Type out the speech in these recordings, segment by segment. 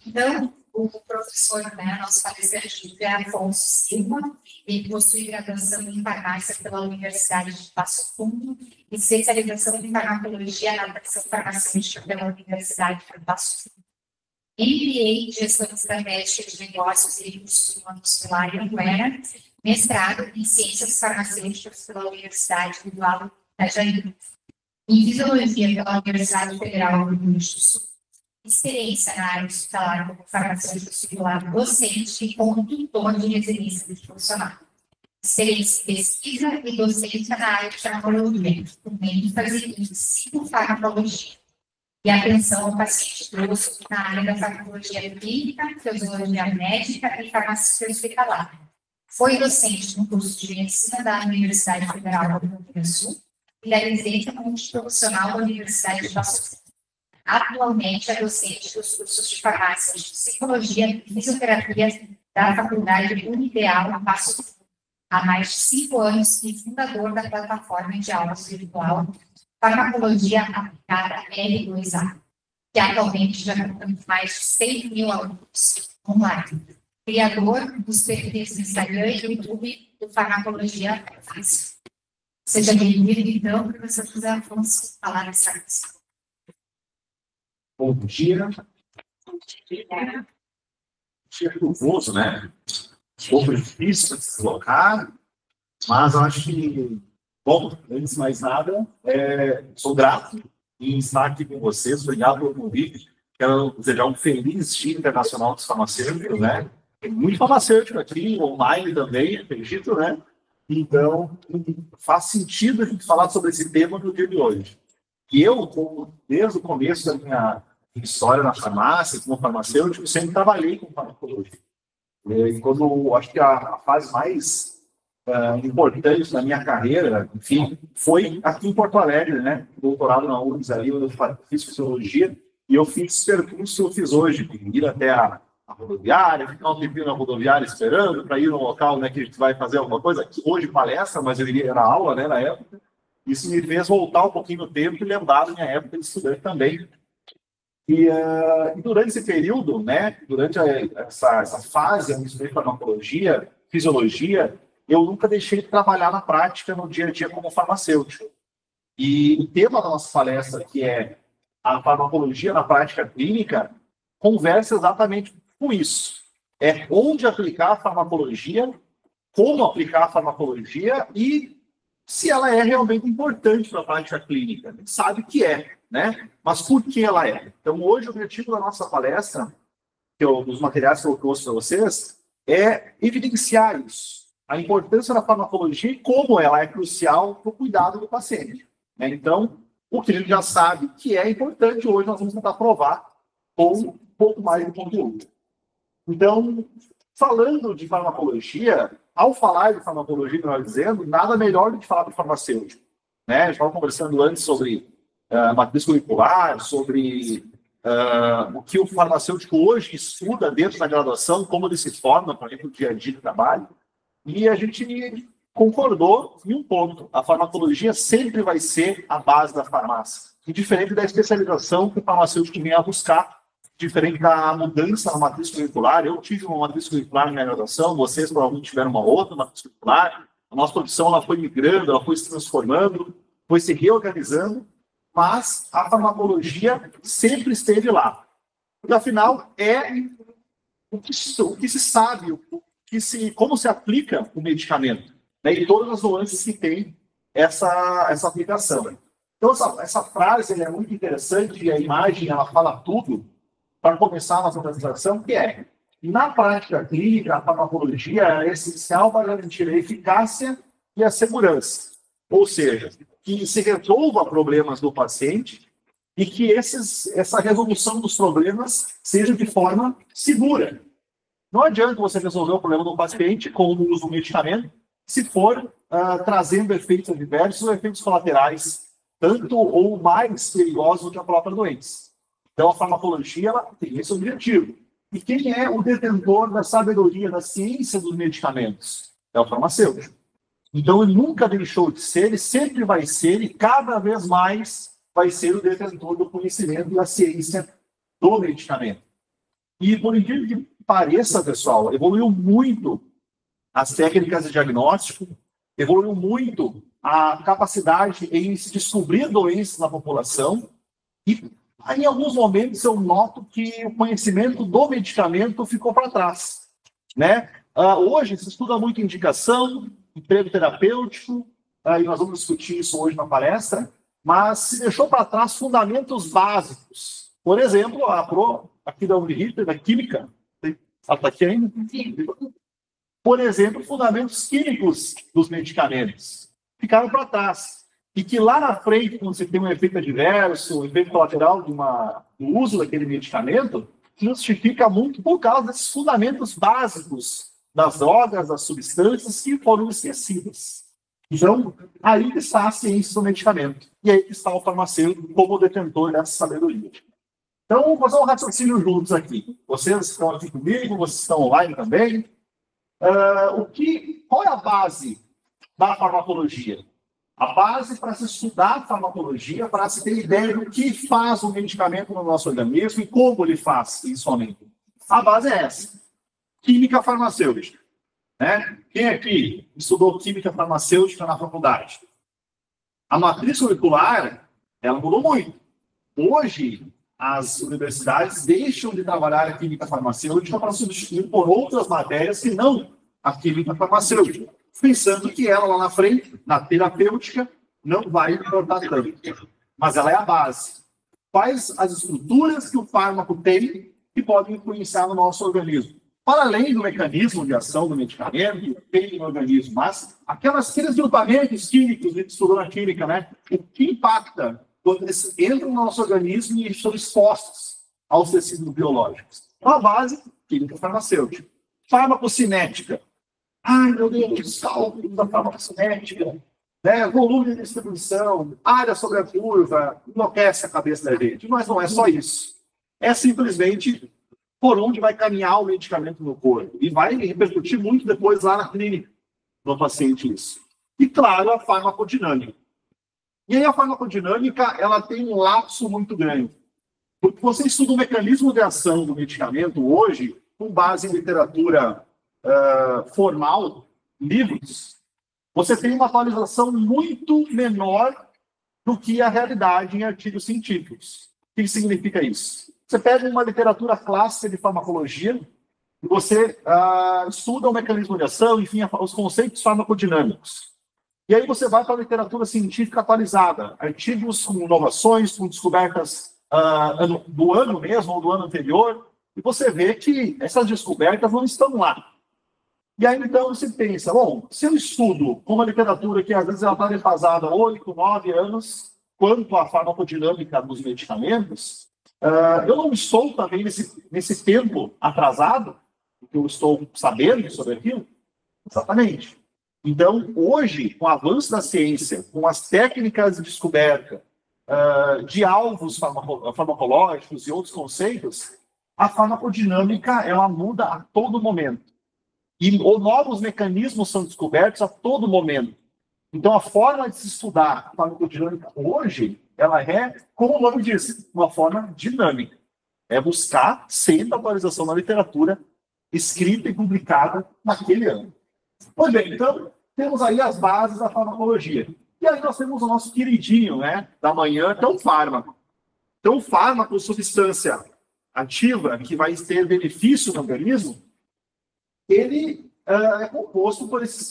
Então, o professor, né, nosso palestrante, José Afonso Silva, ele possui graduação em farmácia pela Universidade de Passo Fundo e especialização em farmacologia na aplicação farmacêutica pela Universidade de Passo Fundo. MBA em Gestão Estratégica de Negócios e Recursos Humanos pela Anhanguera, mestrado em Ciências Farmacêuticas pela Universidade do Vale do Itajaí, em Fisiologia pela Universidade Federal do Rio Grande do Sul, experiência na área hospitalar como farmacêutico titular docente e como tutor de residência de profissional, experiência em pesquisa e docência na área de farmacologia, com ênfase em psicofarmacologia e atenção ao paciente grosso na área da farmacologia clínica, fisiologia médica e farmácia hospitalar. Foi docente no curso de medicina da Universidade Federal do Rio Grande do Sul e da residência multiprofissional da Universidade de Passo Fundo. Atualmente é docente dos cursos de farmácia, de psicologia e fisioterapia da Faculdade Unideal Passo Fundo. Há mais de 5 anos e fundador da plataforma de aulas virtual Farmacologia Aplicada L2A, que atualmente já conta com mais de 100 mil alunos online. Criador dos perfis do Instagram e YouTube do Farmacologia Fácil. Seja bem-vindo, então, professor José Afonso, falar dessa questão. Bom dia. Dia chuvoso, né? Um pouco difícil de se colocar, mas eu acho que, bom, antes de mais nada, sou grato em estar aqui com vocês. Obrigado pelo convite. Quero desejar um feliz Dia Internacional dos Farmacêuticos, né? Tem muito farmacêutico aqui, online também, acredito, né? Então, faz sentido a gente falar sobre esse tema no dia de hoje. E eu, desde o começo da minha história na farmácia, como farmacêutico, sempre trabalhei com farmacologia. E quando, acho que a fase mais importante da minha carreira, enfim, foi aqui em Porto Alegre, né? Doutorado na URGS ali, onde eu fiz fisiologia, e eu fiz esse percurso que eu fiz hoje, ir até a rodoviária, ficar um tempinho na rodoviária esperando para ir no local, né, que a gente vai fazer alguma coisa, que hoje palestra, mas eu iria na aula, né, na época. Isso me fez voltar um pouquinho no tempo e lembrar da minha época de estudante também. E durante esse período, né, durante essa fase, eu estudei farmacologia, fisiologia, eu nunca deixei de trabalhar na prática, no dia a dia, como farmacêutico. E o tema da nossa palestra, que é a farmacologia na prática clínica, conversa exatamente com isso. É onde aplicar a farmacologia, como aplicar a farmacologia e se ela é realmente importante para a prática clínica. A gente sabe que é, né? Mas por que ela é? Então, hoje, o objetivo da nossa palestra, dos materiais que eu trouxe para vocês, é evidenciar isso. A importância da farmacologia e como ela é crucial para o cuidado do paciente. Né? Então, o que a gente já sabe que é importante, hoje nós vamos tentar provar com um pouco mais de conteúdo. Então, falando de farmacologia, ao falar de farmacologia, melhor dizendo, nada melhor do que falar de farmacêutico. Né? A gente estava conversando antes sobre matriz curricular, sobre o que o farmacêutico hoje estuda dentro da graduação, como ele se forma, por exemplo, no dia a dia de trabalho, e a gente concordou em um ponto: a farmacologia sempre vai ser a base da farmácia, e diferente da especialização que o farmacêutico vem a buscar, diferente da mudança na matriz curricular. Eu tive uma matriz curricular na minha graduação, vocês provavelmente tiveram uma outra matriz curricular. A nossa profissão ela foi migrando, ela foi se transformando, foi se reorganizando, mas a farmacologia sempre esteve lá. E, afinal, é o que se sabe, como se aplica o medicamento, né? E todas as nuances que tem essa aplicação. Então, essa frase ela é muito interessante, e a imagem ela fala tudo. Para começar a nossa apresentação, que é: na prática clínica, a farmacologia é essencial para garantir a eficácia e a segurança. Ou seja, que se resolva problemas do paciente e que essa resolução dos problemas seja de forma segura. Não adianta você resolver o problema do paciente com o uso do medicamento se for trazendo efeitos adversos ou efeitos colaterais, tanto ou mais perigosos do que a própria doença. Então, a farmacologia ela tem esse objetivo. E quem é o detentor da sabedoria, da ciência dos medicamentos? É o farmacêutico. Então, ele nunca deixou de ser, ele sempre vai ser, e cada vez mais vai ser o detentor do conhecimento e da ciência do medicamento. E, por incrível que pareça, pessoal, evoluiu muito as técnicas de diagnóstico, evoluiu muito a capacidade em se descobrir doenças na população. E, em alguns momentos, eu noto que o conhecimento do medicamento ficou para trás, né? Hoje, se estuda muito indicação, emprego terapêutico, e nós vamos discutir isso hoje na palestra, mas se deixou para trás fundamentos básicos. Por exemplo, a Pro, aqui da Uniriter, da Química, ela está aqui ainda? Por exemplo, fundamentos químicos dos medicamentos ficaram para trás. E que lá na frente, quando você tem um efeito adverso, um efeito colateral do uso daquele medicamento, justifica muito por causa desses fundamentos básicos das drogas, das substâncias que foram esquecidas. Então, aí que está a ciência do medicamento. E aí que está o farmacêutico como detentor dessa sabedoria. Então, vamos fazer um raciocínio juntos aqui. Vocês estão aqui comigo, vocês estão online também. Qual é a base da farmacologia? A base para se estudar a farmacologia, para se ter ideia do que faz o medicamento no nosso organismo e como ele faz, principalmente. A base é essa. Química farmacêutica. Né? Quem aqui estudou química farmacêutica na faculdade? A matriz curricular, ela mudou muito. Hoje, as universidades deixam de trabalhar a química farmacêutica para substituir por outras matérias que não a química farmacêutica, pensando que ela lá na frente, na terapêutica, não vai importar tanto. Mas ela é a base. Quais as estruturas que o fármaco tem que podem influenciar no nosso organismo? Para além do mecanismo de ação do medicamento, que tem no organismo, mas aqueles grupamentos químicos, a gente estudou na química, né? O que impacta quando eles entram no nosso organismo e são expostos aos tecidos biológicos. Então, a base, química farmacêutica. Farmacocinética. Ai, meu Deus, cálculo da farmacocinética, né? Volume de distribuição, área sobre a curva, enlouquece a cabeça da gente. Mas não é só isso. É simplesmente por onde vai caminhar o medicamento no corpo. E vai repercutir muito depois lá na clínica do paciente isso. E, claro, a farmacodinâmica. E aí a farmacodinâmica, ela tem um lapso muito grande. Porque você estuda o mecanismo de ação do medicamento hoje, com base em literatura formal, livros, você tem uma atualização muito menor do que a realidade em artigos científicos. O que significa isso? Você pega uma literatura clássica de farmacologia e você estuda o mecanismo de ação, enfim, os conceitos farmacodinâmicos. E aí você vai para a literatura científica atualizada, artigos com inovações, com descobertas do ano mesmo ou do ano anterior, e você vê que essas descobertas não estão lá. E aí, então, você pensa, bom, se eu estudo uma literatura que às vezes ela está defasada 8, 9 anos, quanto à farmacodinâmica dos medicamentos, eu não estou também nesse tempo atrasado, porque eu estou sabendo sobre aquilo? Exatamente. Então, hoje, com o avanço da ciência, com as técnicas de descoberta de alvos farmacológicos e outros conceitos, a farmacodinâmica ela muda a todo momento. E novos mecanismos são descobertos a todo momento. Então, a forma de se estudar a farmacodinâmica hoje, ela é, como o nome diz, uma forma dinâmica. É buscar sempre a atualização na literatura escrita e publicada naquele ano. Pois bem, então, temos aí as bases da farmacologia. E aí nós temos o nosso queridinho, né, da manhã, que é o fármaco. Então, o fármaco, substância ativa, que vai ter benefício no organismo, ele é composto por esses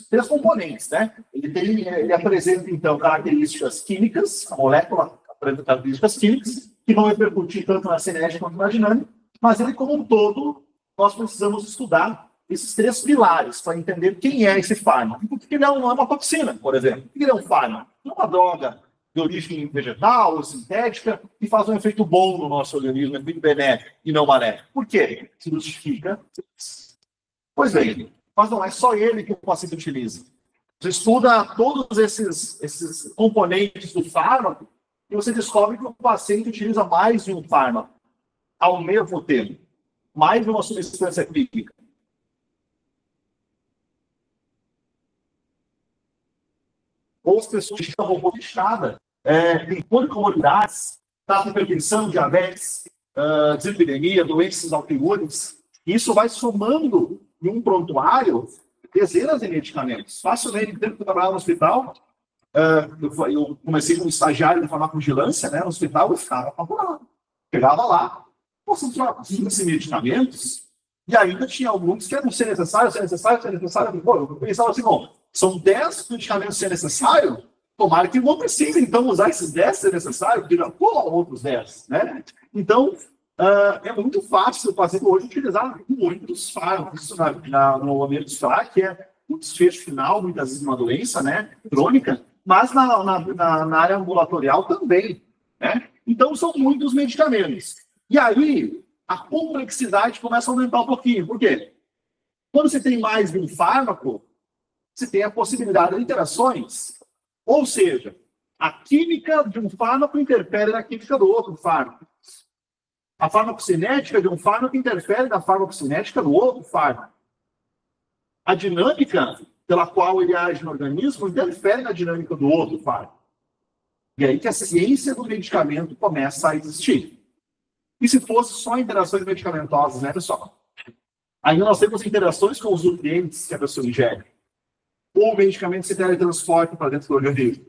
três componentes, né? Ele apresenta, então, características químicas, a molécula apresenta características químicas, que vão repercutir tanto na cinética quanto na dinâmica, mas ele, como um todo, nós precisamos estudar esses três pilares para entender quem é esse fármaco. Porque ele não é uma toxina, por exemplo. Porque ele é um fármaco. Não é uma droga de origem vegetal ou sintética que faz um efeito bom no nosso organismo, um efeito benéfico e não maléfico. Por quê? Se justifica. Pois bem, mas não é só ele que o paciente utiliza. Você estuda todos esses componentes do fármaco e você descobre que o paciente utiliza mais de um fármaco ao mesmo tempo, mais de uma substância química. Ou as pessoas que estão robotizada, tem policomorbidades, hipertensão, diabetes, dislipidemia, doenças autoimunes. Isso vai somando em um prontuário dezenas de medicamentos. Facilmente, tempo que eu trabalhava no hospital, eu comecei como estagiário de farmacovigilância, né, no hospital, eu ficava apavorado. Chegava lá, são só 15 medicamentos, e ainda tinha alguns que eram ser necessários. Pô, eu pensava assim, bom, são 10 medicamentos ser necessários, tomara que não precise, então, usar esses 10 ser necessários, porque já pô, outros 10, né? Então, é muito fácil o paciente hoje utilizar muitos fármacos no ambiente hospitalar, que é um desfecho final, muitas vezes, de uma doença, né, crônica, mas na área ambulatorial também, né? Então, são muitos medicamentos. E aí, a complexidade começa a aumentar um pouquinho. Por quê? Quando você tem mais de um fármaco, você tem a possibilidade de interações. Ou seja, a química de um fármaco interfere na química do outro fármaco. A farmacocinética de um fármaco interfere na farmacocinética do outro fármaco. A dinâmica pela qual ele age no organismo interfere na dinâmica do outro fármaco. E aí que a ciência do medicamento começa a existir. E se fosse só interações medicamentosas, né, pessoal? Aí nós temos interações com os nutrientes que a pessoa ingere. Ou o medicamento se teletransporta para dentro do organismo.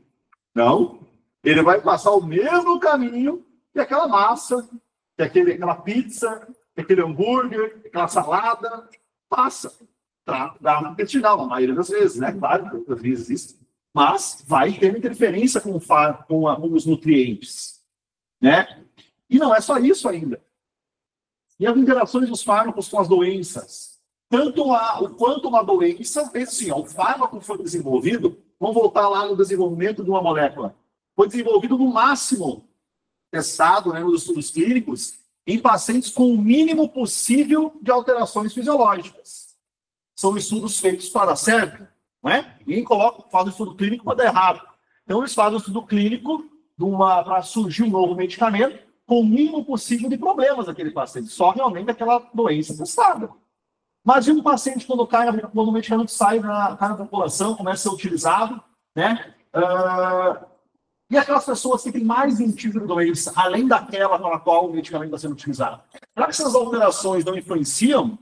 Não. Ele vai passar o mesmo caminho que aquela massa, que aquela pizza, que aquele hambúrguer, aquela salada, passa. Dá no intestinal, a maioria das vezes, né? Claro que outras vezes existe. Mas vai ter interferência com os nutrientes, né? E não é só isso ainda. E as interações dos fármacos com as doenças. Tanto o quanto uma doença, assim, o fármaco foi desenvolvido, vamos voltar lá no desenvolvimento de uma molécula. Foi desenvolvido no máximo, testado, né, nos estudos clínicos, em pacientes com o mínimo possível de alterações fisiológicas. São estudos feitos para dar certo, não é? Ninguém faz o estudo clínico para dar errado. Então, eles fazem o estudo clínico para surgir um novo medicamento com o mínimo possível de problemas daquele paciente, só realmente aquela doença testada. Mas um paciente, quando o medicamento cai na população, começa a ser utilizado, né? E aquelas pessoas que têm mais de um tipo de doença, além daquela para a qual o medicamento está sendo utilizado. Será que essas alterações não influenciam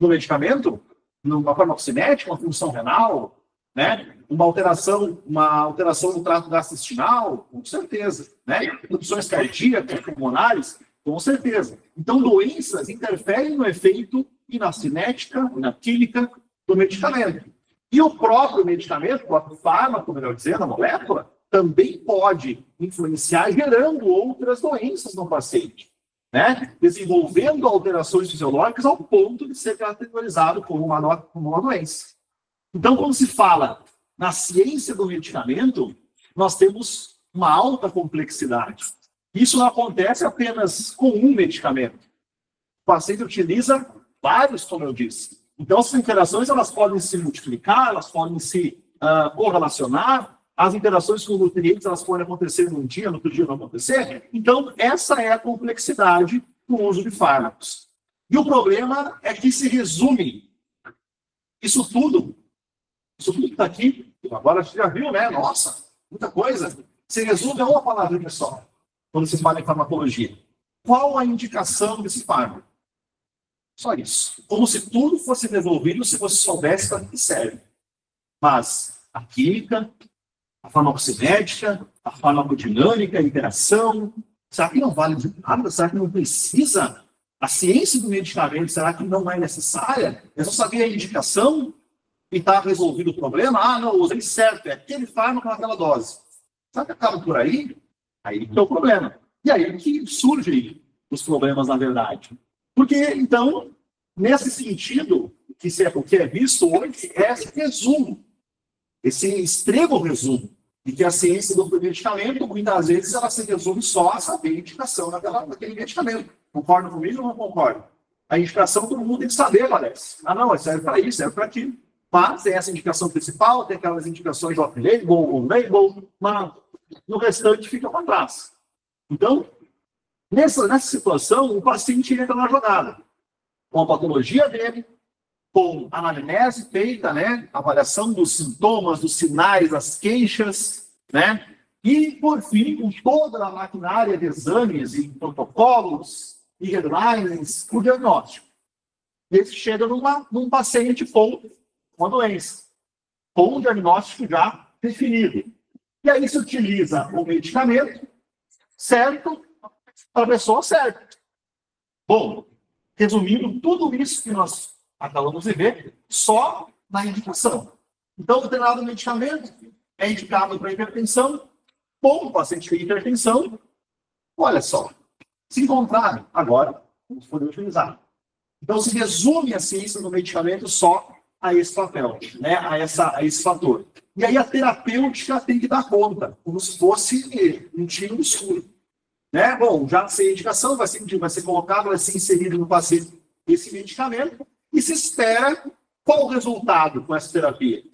no medicamento? Numa farmacocinética, uma função renal, né? Uma alteração no trato gastrointestinal, com certeza, né? Opções cardíacas, pulmonares, com certeza. Então, doenças interferem no efeito e na cinética, na química do medicamento. E o próprio medicamento, o próprio fármaco, melhor dizendo, a molécula, também pode influenciar gerando outras doenças no paciente, né? Desenvolvendo alterações fisiológicas ao ponto de ser categorizado como uma doença. Então, quando se fala na ciência do medicamento, nós temos uma alta complexidade. Isso não acontece apenas com um medicamento. O paciente utiliza vários, como eu disse. Então, essas interações elas podem se multiplicar, elas podem se correlacionar. As interações com nutrientes elas podem acontecer num dia, no outro dia não acontecer. Então, essa é a complexidade do uso de fármacos. E o problema é que se resume isso tudo que está aqui, agora você já viu, né? Nossa, muita coisa. Se resume a uma palavra só, quando se fala em farmacologia. Qual a indicação desse fármaco? Só isso. Como se tudo fosse resolvido se você soubesse para que serve. Mas a química, a farmacocinética, a farmacodinâmica, a interação, será que não vale de nada? Será que não precisa? A ciência do medicamento, será que não é necessária? É só saber a indicação e está resolvido o problema? Ah, não, usei certo, é aquele fármaco naquela dose. Será que acaba por aí? Aí que é o problema. E aí que surgem os problemas, na verdade. Porque, então, nesse sentido, o que é visto hoje é esse resumo, esse extremo resumo, de que a ciência do medicamento, muitas vezes, ela se resume só a saber a indicação daquele medicamento. Concorda comigo ou não concorda? A indicação todo mundo tem que saber, parece. Ah, não, serve para isso, serve para aquilo. Mas tem essa indicação principal, tem aquelas indicações off-label, on-label, mas no restante fica para trás. Então, nessa situação, o paciente entra na jogada. Com a patologia dele, com a anamnese feita, né? Avaliação dos sintomas, dos sinais, das queixas, né? E, por fim, com toda a maquinária de exames e protocolos e guidelines para o diagnóstico. Esse chega num paciente com uma doença, com um diagnóstico já definido. E aí se utiliza o medicamento certo para a pessoa certa. Bom, resumindo tudo isso que nós acabamos de ver, só na indicação. Então, determinado medicamento é indicado para hipertensão. Bom, o paciente tem hipertensão. Olha só, se encontrar agora, vamos poder utilizar. Então, se resume a ciência do medicamento só a esse papel, né? a esse fator. E aí a terapêutica tem que dar conta, como se fosse um tiro no escuro. Né? Bom, já sei a indicação, vai ser colocado, vai ser inserido no paciente esse medicamento, e se espera qual o resultado com essa terapia?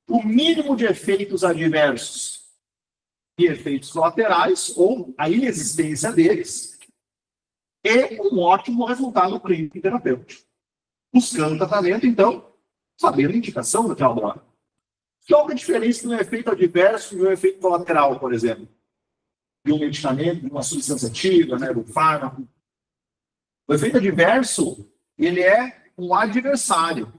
O mínimo de efeitos adversos e efeitos colaterais, ou a inexistência deles, e um ótimo resultado clínico e terapêutico. Buscando tratamento, então, sabendo a indicação daquela droga. Qual é a diferença de um efeito adverso e um efeito colateral, por exemplo? De um medicamento, de uma substância ativa, né, do fármaco. O efeito adverso, ele é um adversário.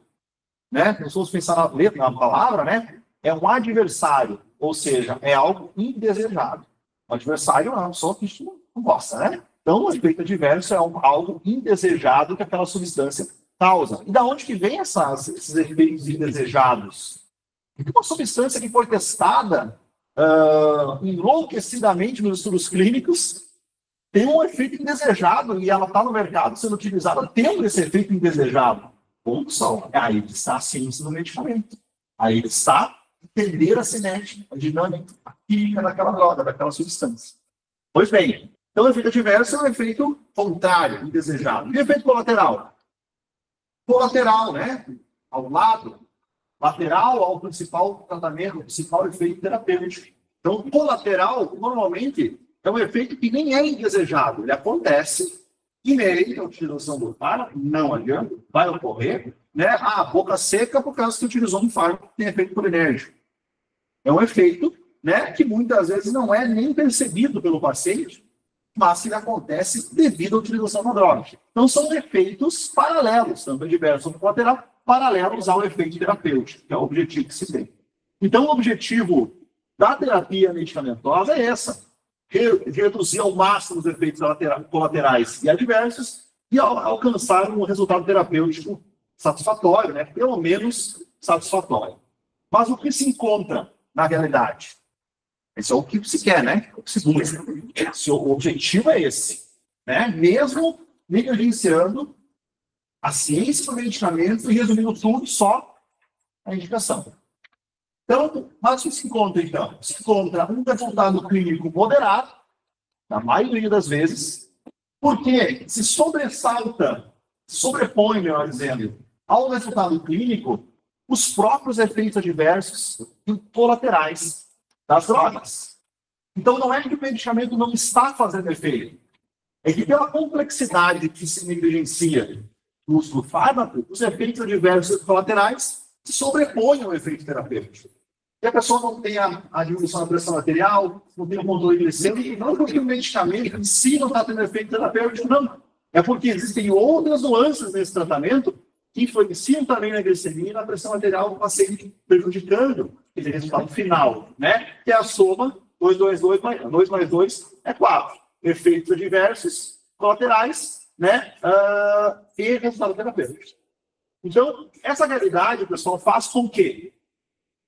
Né? Nós vamos pensar na letra, na palavra, né? É um adversário, ou seja, é algo indesejado. O adversário é uma pessoa que a gente não gosta, né? Então, o efeito adverso é algo indesejado que aquela substância causa. E da onde que vem esses efeitos indesejados? Uma substância que foi testada enlouquecidamente nos estudos clínicos tem um efeito indesejado e ela está no mercado sendo utilizada tendo esse efeito indesejado. Como só? Aí está a ciência do medicamento. Aí está entender a cinética, a dinâmica, a química daquela droga, daquela substância. Pois bem, então o efeito adverso é um efeito contrário, indesejado. E o efeito colateral? Colateral, né? Ao lado, lateral ao principal tratamento, ao principal efeito terapêutico. Então, colateral, normalmente, é um efeito que nem é indesejado. Ele acontece inerente à utilização do fármaco, não adianta, vai ocorrer, né? A boca seca por causa que utilizou um fármaco que tem efeito colinérgico. É um efeito, né, que muitas vezes não é nem percebido pelo paciente, mas que acontece devido à utilização da droga. Então, são efeitos paralelos, tanto adverso como colateral, paralelos ao efeito terapêutico, que é o objetivo que se tem. Então, o objetivo da terapia medicamentosa é essa: reduzir ao máximo os efeitos colaterais e adversos e alcançar um resultado terapêutico satisfatório, né? Pelo menos satisfatório. Mas o que se encontra na realidade? Esse é o que se quer, né? O que se busca. O objetivo é esse, né? Mesmo negligenciando a ciência do medicamento e resumindo tudo só a indicação. Então, mas o que se encontra, então? Se encontra um resultado clínico moderado, na maioria das vezes, porque se sobrepõe, melhor dizendo, ao resultado clínico, os próprios efeitos adversos e colaterais das drogas. Então, não é que o medicamento não está fazendo efeito, é que pela complexidade que se negligencia o uso do fármaco, os efeitos adversos e colaterais se sobrepõem ao efeito terapêutico. E a pessoa não tem a diminuição da pressão arterial, não tem o controle glicêmico, e não porque o medicamento em si não está tendo efeito terapêutico, não. É porque existem outras nuances nesse tratamento que influenciam também na glicemia e na pressão arterial do paciente, prejudicando esse resultado final, né? Que é a soma 2 mais 2 é 4. Efeitos adversos, colaterais, né? E resultado terapêutico. Então, essa realidade, pessoal, faz com que,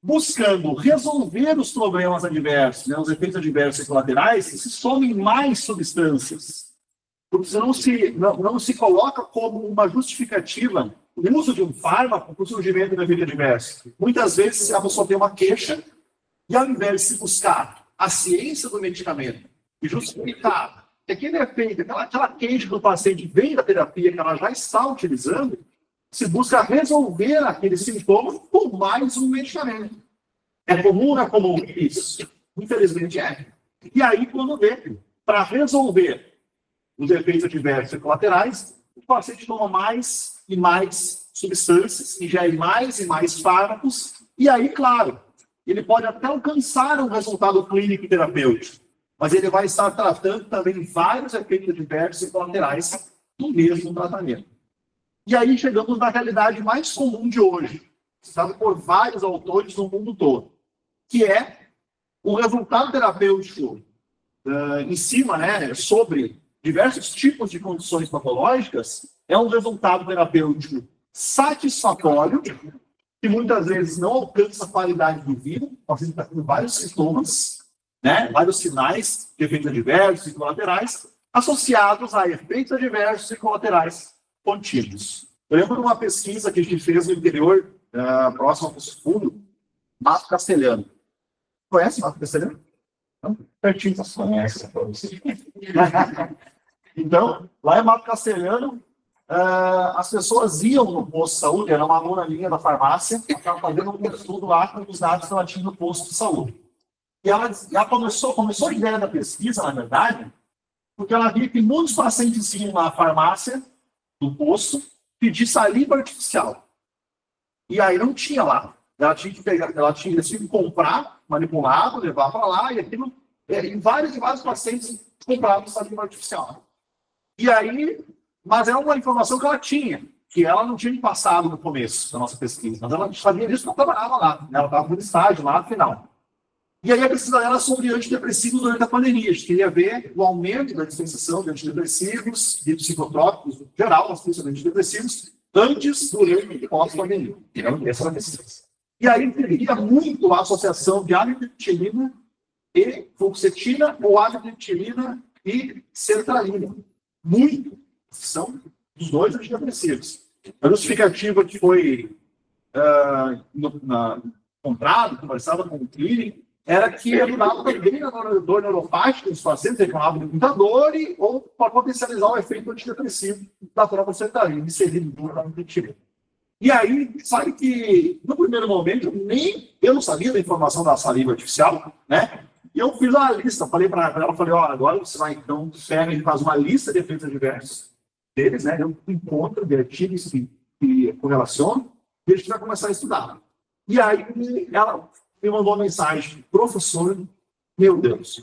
buscando resolver os problemas adversos, né, os efeitos adversos e colaterais, se somem mais substâncias. Porque você não se coloca como uma justificativa o uso de um fármaco para o surgimento do efeito adverso. Muitas vezes a pessoa tem uma queixa e, ao invés de se buscar a ciência do medicamento e justificar que aquele efeito, aquela queixa do paciente vem da terapia que ela já está utilizando, se busca resolver aquele sintoma com mais um medicamento. É comum ou não é comum isso? Infelizmente é. E aí, quando vê, para resolver os efeitos adversos e colaterais, o paciente toma mais e mais substâncias, ingere mais e mais fármacos, e aí, claro, ele pode até alcançar um resultado clínico e terapêutico, mas ele vai estar tratando também vários efeitos adversos e colaterais do mesmo tratamento. E aí chegamos na realidade mais comum de hoje, citada por vários autores no mundo todo, que é o resultado terapêutico em cima, né, sobre diversos tipos de condições patológicas, é um resultado terapêutico satisfatório, que muitas vezes não alcança a qualidade de vida, o paciente está com vários sintomas, né, vários sinais de efeitos adversos e colaterais, associados a efeitos adversos e colaterais contínuos. Eu lembro de uma pesquisa que a gente fez no interior, próximo ao Poço Fundo, Mato Castelhano. Conhece Mato Castelhano? Não? Pertinho, você conhece. Então, lá em Mato Castelhano, as pessoas iam no posto de saúde, era uma aluna minha da farmácia, estava fazendo um estudo lá com os dados que ela tinha no posto de saúde. E ela começou a ideia da pesquisa, na verdade, porque ela via que muitos pacientes iam na farmácia do posto pedir saliva artificial. E aí não tinha lá. Ela tinha que comprar, manipulado, levar para lá, e aquilo, e vários pacientes compravam saliva artificial. E aí, mas era uma informação que ela tinha, que ela não tinha passado no começo da nossa pesquisa, mas ela sabia disso porque ela trabalhava lá, ela estava no estágio lá no final. E aí a pesquisa era sobre antidepressivos durante a pandemia. A gente queria ver o aumento da dispensação de antidepressivos e psicotrópicos, em geral, mas principalmente antidepressivos, antes, durante e pós-pandemia. Essa era a pesquisa. E aí teria muito a associação de amitriptilina e fluoxetina, ou amitriptilina e sertralina. Muito. São os dois antidepressivos. A justificativa que foi comprado, conversada com o clínico, era que ajudava também na dor neuropática dos pacientes, reclamavam de muita dor, ou para potencializar o efeito antidepressivo da própria sertralina, inserido no amitriptilina. E aí, sabe que, no primeiro momento, eu não sabia da informação da saliva artificial, né? E eu fiz uma lista, falei para ela, agora você vai, então, pega e faz uma lista de efeitos adversos deles, né? Eu encontro de artigos que correlacionam, e a gente vai começar a estudar. E aí, ela me mandou uma mensagem, professor, meu Deus,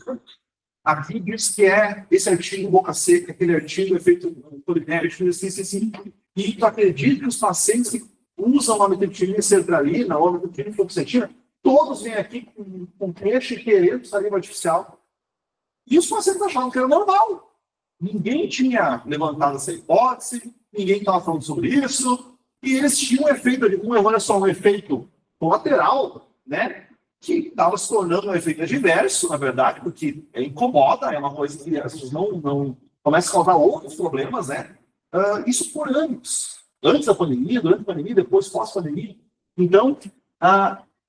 aqui diz que é esse artigo boca seca, aquele artigo efeito polinérico, assim, e tu acredita que os pacientes que usam amitriptilina e sertralina, ou amitriptilina e fluoxetina, todos vêm aqui com queixa e querendo saliva artificial. E os pacientes achavam que era normal. Ninguém tinha levantado essa hipótese, ninguém estava falando sobre isso, e eles tinham um efeito, olha só, um efeito colateral, né, que estava se tornando um efeito adverso, na verdade, porque incomoda, é uma coisa que as pessoas não começam a causar outros problemas, né? Isso por anos. Antes da pandemia, durante a pandemia, depois pós-pandemia. Então,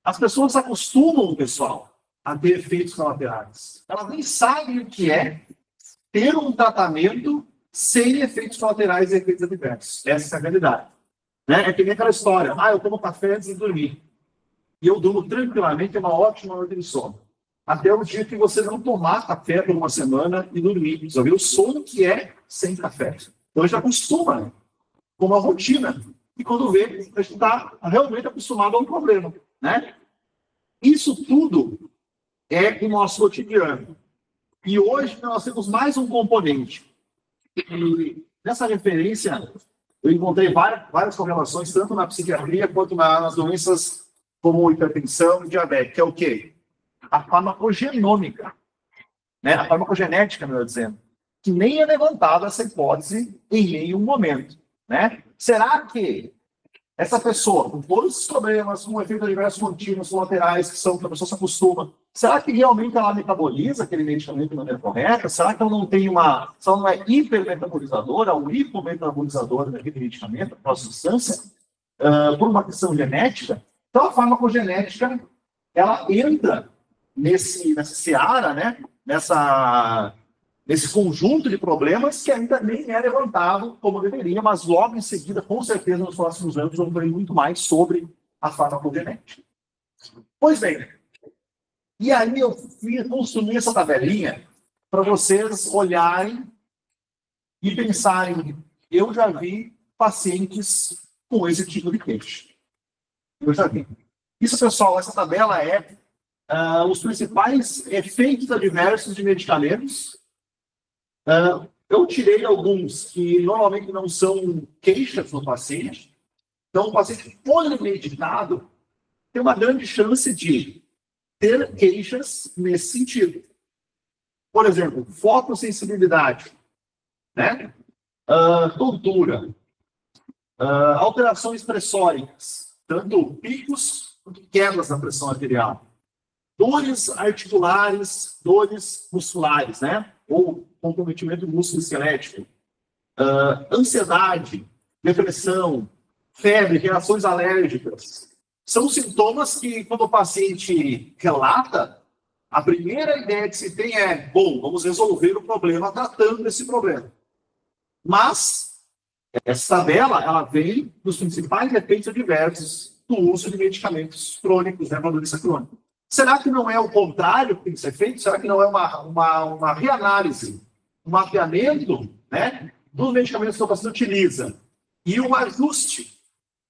as pessoas acostumam, pessoal, a ter efeitos colaterais. Elas nem sabem o que é ter um tratamento sem efeitos colaterais e efeitos adversos. Essa é a realidade. Né? É que nem aquela história. Eu tomo café antes de dormir. E eu durmo tranquilamente, é uma ótima noite de sono. Até o dia que você não tomar café por uma semana e dormir. Você viu o sono que é sem café. Então, já acostuma, né? Com uma rotina. E quando vê, a gente está realmente acostumado a um problema. Né? Isso tudo é o nosso cotidiano. E hoje nós temos mais um componente. E nessa referência, eu encontrei várias correlações, tanto na psiquiatria quanto nas doenças como hipertensão e diabetes, que é o quê? A farmacogenômica. Né? A farmacogenética, melhor dizendo. Que nem é levantada essa hipótese em nenhum momento. Né? Será que essa pessoa, com todos esses problemas, com efeitos adversos contínuos, colaterais, que são que a pessoa se acostuma, será que realmente ela metaboliza aquele medicamento de maneira correta? Será que ela não tem se ela não é hipermetabolizadora ou hipometabolizadora daquele medicamento, daquela substância, por uma questão genética? Então, a farmacogenética, ela entra nessa seara, né? Nesse conjunto de problemas que ainda nem é levantado como deveria, mas logo em seguida, com certeza, nos próximos anos, vamos ver muito mais sobre a farmacogenética. Pois bem, e aí eu construí essa tabelinha para vocês olharem e pensarem, eu já vi pacientes com esse tipo de queixa. Eu já vi. Isso, pessoal, essa tabela é os principais efeitos adversos de medicamentos Eu tirei alguns que normalmente não são queixas do paciente. Então, o paciente polimedicado tem uma grande chance de ter queixas nesse sentido. Por exemplo, fotossensibilidade, né? Tontura, alterações pressóricas, tanto picos quanto quedas da pressão arterial, dores articulares, dores musculares, né? Ou comprometimento músculo-esquelético, ansiedade, depressão, febre, reações alérgicas. São sintomas que, quando o paciente relata, a primeira ideia que se tem é, bom, vamos resolver o problema tratando esse problema. Mas, essa tabela, ela vem dos principais efeitos adversos do uso de medicamentos crônicos, né, para doença crônica. Será que não é o contrário que tem que ser feito? Será que não é uma reanálise, um mapeamento, né, dos medicamentos que o paciente utiliza e um ajuste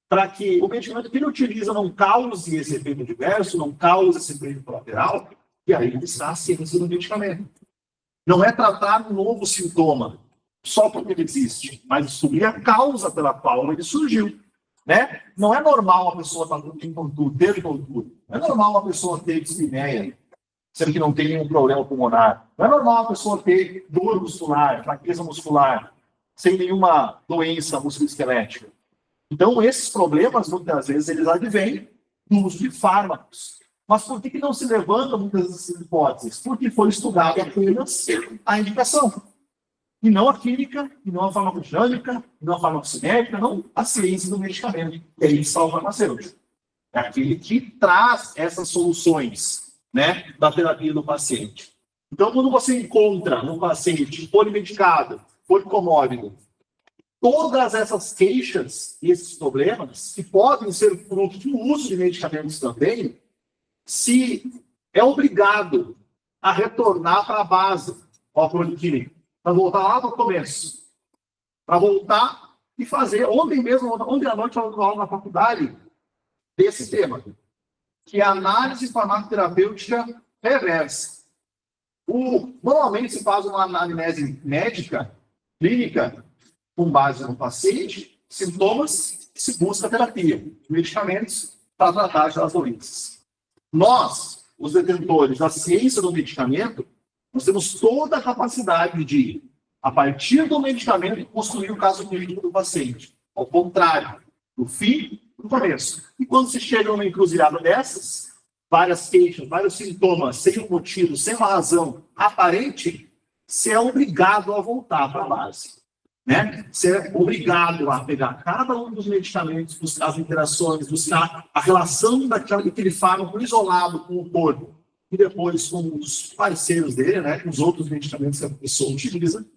para que o medicamento que ele utiliza não cause esse efeito adverso, não cause esse efeito colateral, e aí está a ciência do medicamento. Não é tratar um novo sintoma só porque ele existe, mas descobrir a causa pela qual ele surgiu. Né? Não é normal a pessoa ter tontura. Não é normal uma pessoa ter dispneia, sendo que não tem nenhum problema pulmonar. Não é normal a pessoa ter dor muscular, fraqueza muscular, sem nenhuma doença musculoesquelética. Então, esses problemas, muitas vezes, eles advêm do uso de fármacos. Mas por que não se levanta muitas dessas hipóteses? Porque foi estudado apenas a indicação. E não a química, e não a farmacodinâmica, e não a farmacocinética, não a ciência do medicamento. E aí está o farmacêutico. É aquele que traz essas soluções, né, da terapia do paciente. Então, quando você encontra um paciente polimedicado, policomórbido, todas essas queixas e esses problemas, que podem ser fruto do uso de medicamentos também, se é obrigado a retornar para a base, ao policlínico, para voltar lá para o começo, para voltar e fazer, ontem à noite, eu aula na faculdade, desse tema, que é a análise farmacoterapêutica reversa. Normalmente se faz uma anamnese médica, clínica, com base no paciente, sintomas, e se busca terapia, medicamentos para tratar das doenças. Nós, os detentores da ciência do medicamento, nós temos toda a capacidade de, a partir do medicamento, construir o caso clínico do paciente. Ao contrário, do fim do começo. E quando se chega a uma encruzilhada dessas, várias queixas, vários sintomas, sem um motivo, sem uma razão aparente, você é obrigado a voltar para a base. Né? Você é obrigado a pegar cada um dos medicamentos, buscar as interações, buscar a relação daquele fármaco isolado com o corpo e depois com os parceiros dele, né, com os outros medicamentos que a pessoa utiliza,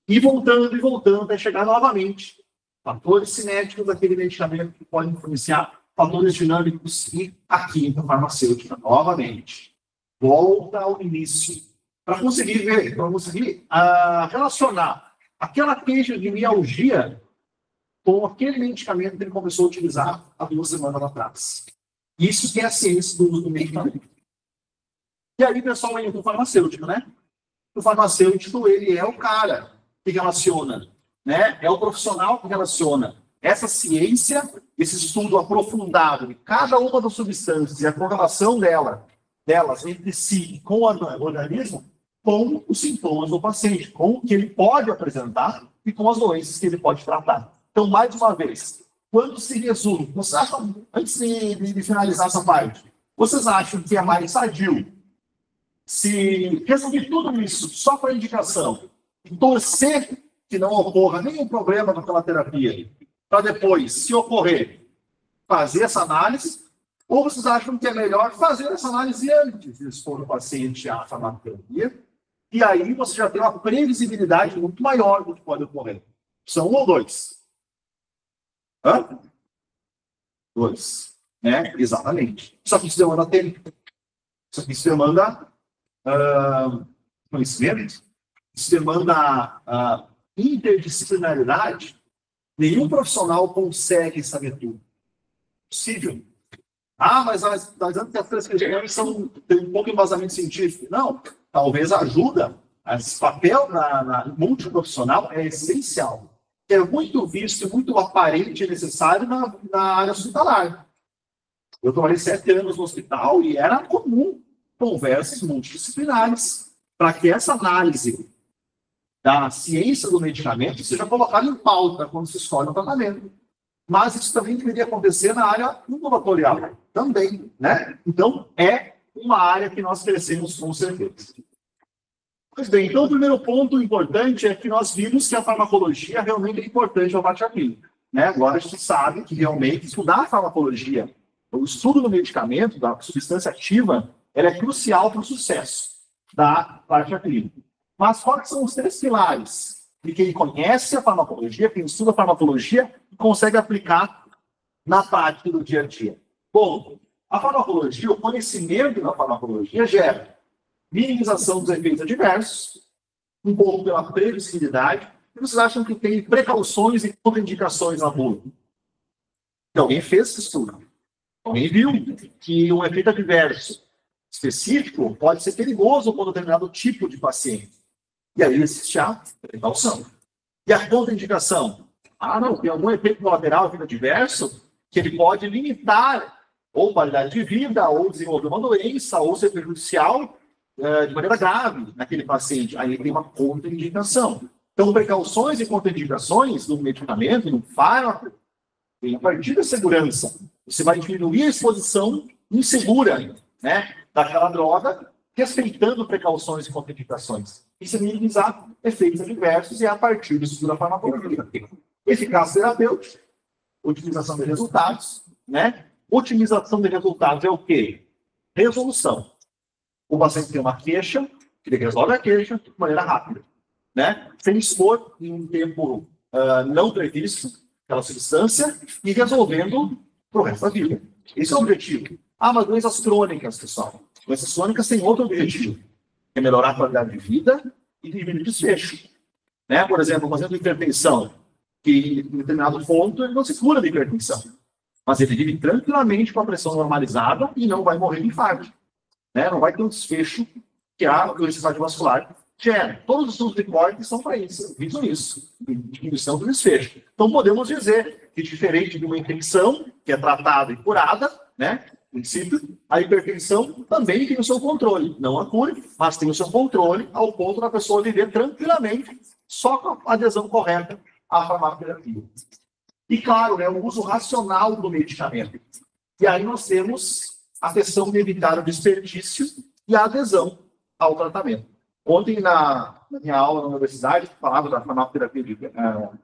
e voltando até chegar novamente. Fatores cinéticos daquele medicamento que podem influenciar fatores dinâmicos e a química farmacêutica novamente. Volta ao início para conseguir ver, para conseguir relacionar aquela queixa de mialgia com aquele medicamento que ele começou a utilizar há 2 semanas atrás. Isso que é a ciência do uso do medicamento. E aí, pessoal, entra o farmacêutico, né? O farmacêutico, ele é o cara que relaciona, né? É o profissional que relaciona essa ciência, esse estudo aprofundado de cada uma das substâncias e a correlação delas entre si e com o organismo, com os sintomas do paciente, com o que ele pode apresentar e com as doenças que ele pode tratar. Então, mais uma vez, quando se resume, vocês acham, antes de finalizar essa parte, vocês acham que é mais sadio se resumir tudo isso só para indicação e torcer que não ocorra nenhum problema naquela terapia, para depois, se ocorrer, fazer essa análise, ou vocês acham que é melhor fazer essa análise antes de expor o paciente à farmacoterapia, e aí você já tem uma previsibilidade muito maior do que pode ocorrer? São 1 ou 2? 2. Né? Exatamente. Só que isso demanda tempo. Só que isso demanda conhecimento, isso demanda interdisciplinaridade. Nenhum profissional consegue saber tudo. Possível. Mas as antes que as três questões têm um pouco de embasamento científico. Não. Talvez ajuda esse papel na multiprofissional é essencial. É muito visto, muito aparente e necessário na área hospitalar. Eu trabalhei 7 anos no hospital e era comum conversas multidisciplinares para que essa análise da ciência do medicamento seja colocada em pauta quando se escolhe o tratamento. Mas isso também deveria acontecer na área ambulatorial também, né? Então, é uma área que nós crescemos com certeza. Pois bem, então o primeiro ponto importante é que nós vimos que a farmacologia realmente é importante ao prática clínica, né? Agora a gente sabe que realmente estudar a farmacologia, o estudo do medicamento, da substância ativa, ela é crucial para o sucesso da prática clínica. Mas quais são os 3 pilares de quem conhece a farmacologia, quem estuda a farmacologia e consegue aplicar na prática do dia a dia? Bom, a farmacologia, o conhecimento da farmacologia gera minimização dos efeitos adversos, um pouco pela previsibilidade, e vocês acham que tem precauções e contraindicações na bula? E alguém fez esse estudo. Alguém viu que um efeito adverso específico pode ser perigoso para um determinado tipo de paciente. E aí existe a precaução. E a contraindicação? Ah, não, tem algum efeito colateral, efeito adverso, que ele pode limitar ou qualidade de vida, ou desenvolver uma doença, ou ser prejudicial de maneira grave naquele paciente. Aí tem uma contraindicação. Então, precauções e contraindicações no medicamento, no fármaco, a partir da segurança, você vai diminuir a exposição insegura, né, daquela droga, respeitando precauções e contraindicações. Isso é minimizar efeitos adversos e a partir do estudo da farmacologia. Eficácia terapêutica, otimização de resultados, né? Otimização de resultados é o quê? Resolução. O paciente tem uma queixa, ele resolve a queixa de maneira rápida, né? Sem expor em um tempo não previsto aquela substância e resolvendo para o resto da vida. Esse é o objetivo. Ah, mas doenças crônicas, pessoal. Doenças crônicas têm outro objetivo, que é melhorar a qualidade de vida e diminuir o desfecho. Né? Por exemplo, fazendo hipertensão, que em determinado ponto ele não se cura da hipertensão, mas ele vive tranquilamente com a pressão normalizada e não vai morrer de infarto. Né? Não vai ter um desfecho que a doença cardiovascular gera. Todos os estudos de corte são para isso, visam isso, diminuição do desfecho. Então podemos dizer que, diferente de uma infecção, que é tratada e curada, né? No princípio, a hipertensão também tem o seu controle. Não a cura, mas tem o seu controle ao ponto da pessoa viver tranquilamente, só com a adesão correta à farmacoterapia. E, claro, né, o uso racional do medicamento. E aí nós temos a questão de evitar o desperdício e a adesão ao tratamento. Ontem, na minha aula na universidade, falava da farmacoterapia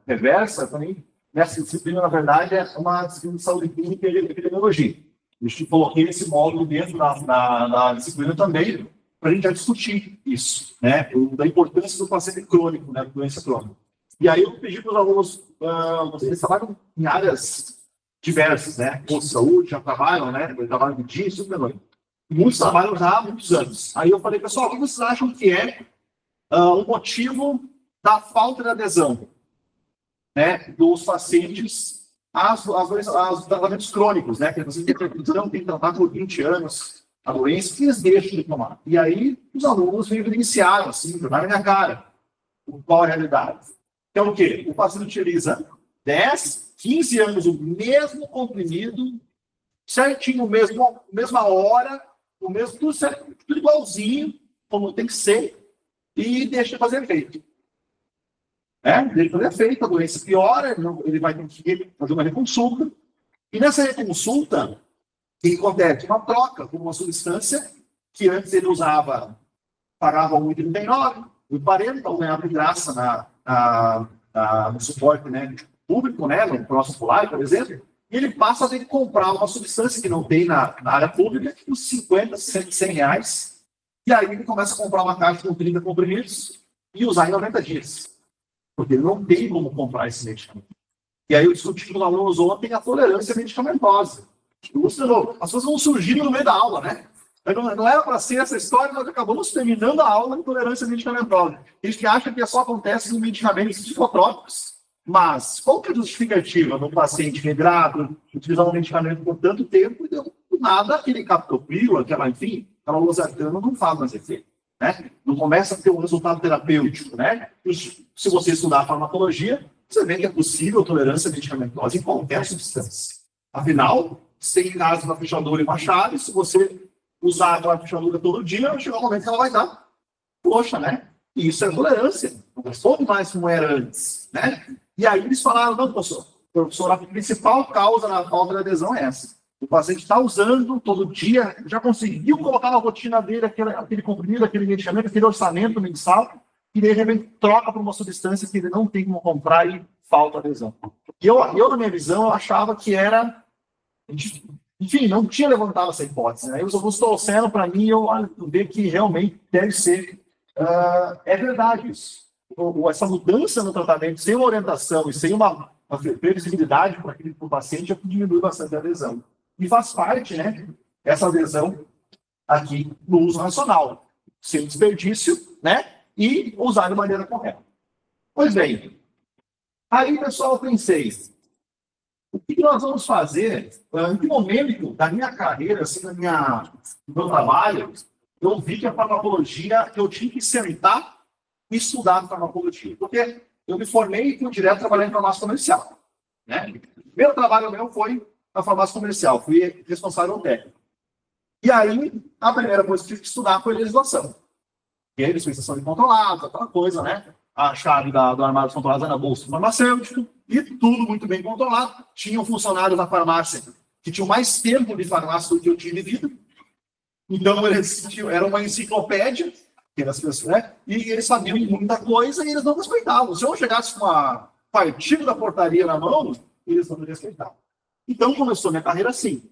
reversa, também, nessa disciplina, na verdade, é uma disciplina de saúde clínica e epidemiologia. Eu coloquei esse módulo dentro da disciplina também, para a gente já discutir isso, né? Da importância do paciente crônico, né? Doença crônica. E aí eu pedi para os alunos, vocês trabalham em áreas diversas, né? Com saúde, já trabalham, né? Trabalham de dia, isso também. Muitos trabalham já há muitos anos. Aí eu falei, pessoal, o que vocês acham que é o motivo da falta de adesão, né, dos pacientes aos tratamentos crônicos, né? Que você tem que tratar por 20 anos a doença, que eles deixam de tomar. E aí os alunos me evidenciaram, assim, jogaram na minha cara qual é a realidade. Então, o quê? O paciente utiliza 10, 15 anos o mesmo comprimido, certinho, mesma hora, o mesmo, tudo certo, tudo igualzinho, como tem que ser, e deixa de fazer efeito. Deixa de fazer efeito, a doença piora, ele vai ter que fazer uma reconsulta, e nessa reconsulta, o que acontece? Uma troca por uma substância que antes ele usava, pagava R$ 1,39, R$ 1,40, ou ganhava de graça no suporte, né, público, né, no próximo pular, por exemplo, e ele passa a ter que comprar uma substância que não tem na área pública, por 50, 100 reais, e aí ele começa a comprar uma caixa com 30 comprimidos e usar em 90 dias. Porque ele não tem como comprar esse medicamento. E aí eu discuti com os alunos ontem a tolerância medicamentosa. As pessoas vão surgindo no meio da aula, né? Não era para ser essa história, nós acabamos terminando a aula de tolerância medicamentosa. A gente acha que só acontece com medicamentos psicotrópicos. Mas qual que é a justificativa de um paciente migrado, utilizar um medicamento por tanto tempo e do nada aquele captopril, aquela losartana não faz mais efeito? né? Não começa a ter um resultado terapêutico, né? Se você estudar a farmacologia, você vê que é possível tolerância medicamentosa em qualquer substância. Afinal, você tem em casa uma fechadura e uma chave, se você usar aquela fechadura todo dia, vai chegar um momento que ela vai dar coxa, né? E isso é tolerância. Não pode mais como era antes, né? E aí eles falaram, não, professor, a principal causa da falta de adesão é essa. O paciente está usando todo dia, já conseguiu colocar na rotina dele aquele comprimido, aquele medicamento, aquele orçamento mensal, e de repente troca por uma substância que ele não tem como comprar e falta adesão. E eu na minha visão, eu achava que era... Enfim, não tinha levantado essa hipótese. Né? Os alunos trouxeram para mim e eu vi que realmente deve ser... é verdade isso. Essa mudança no tratamento, sem uma orientação e sem uma previsibilidade para o paciente, diminui bastante a adesão. E faz parte, né, essa adesão aqui no uso racional, sem desperdício, né, e usar de maneira correta. Pois bem, aí, pessoal, eu pensei, o que nós vamos fazer? Em que momento da minha carreira, assim, do meu trabalho, eu vi que a farmacologia, eu tinha que sentar e estudar farmacologia. Porque eu me formei e fui direto trabalhar em farmácia comercial. Né? O primeiro trabalho meu foi na farmácia comercial, fui responsável técnico. E aí, a primeira coisa que tive que estudar foi legislação. E aí, dispensação de controlados, aquela coisa, né? A chave do armário dos controlados era bolsa farmacêutico, e tudo muito bem controlado. Tinham funcionários da farmácia que tinham mais tempo de farmácia do que eu tinha de vida. Então, era uma enciclopédia, né? E eles sabiam muita coisa e eles não respeitavam. Se eu chegasse com uma artigo da portaria na mão, eles não me respeitavam. Então, começou minha carreira assim.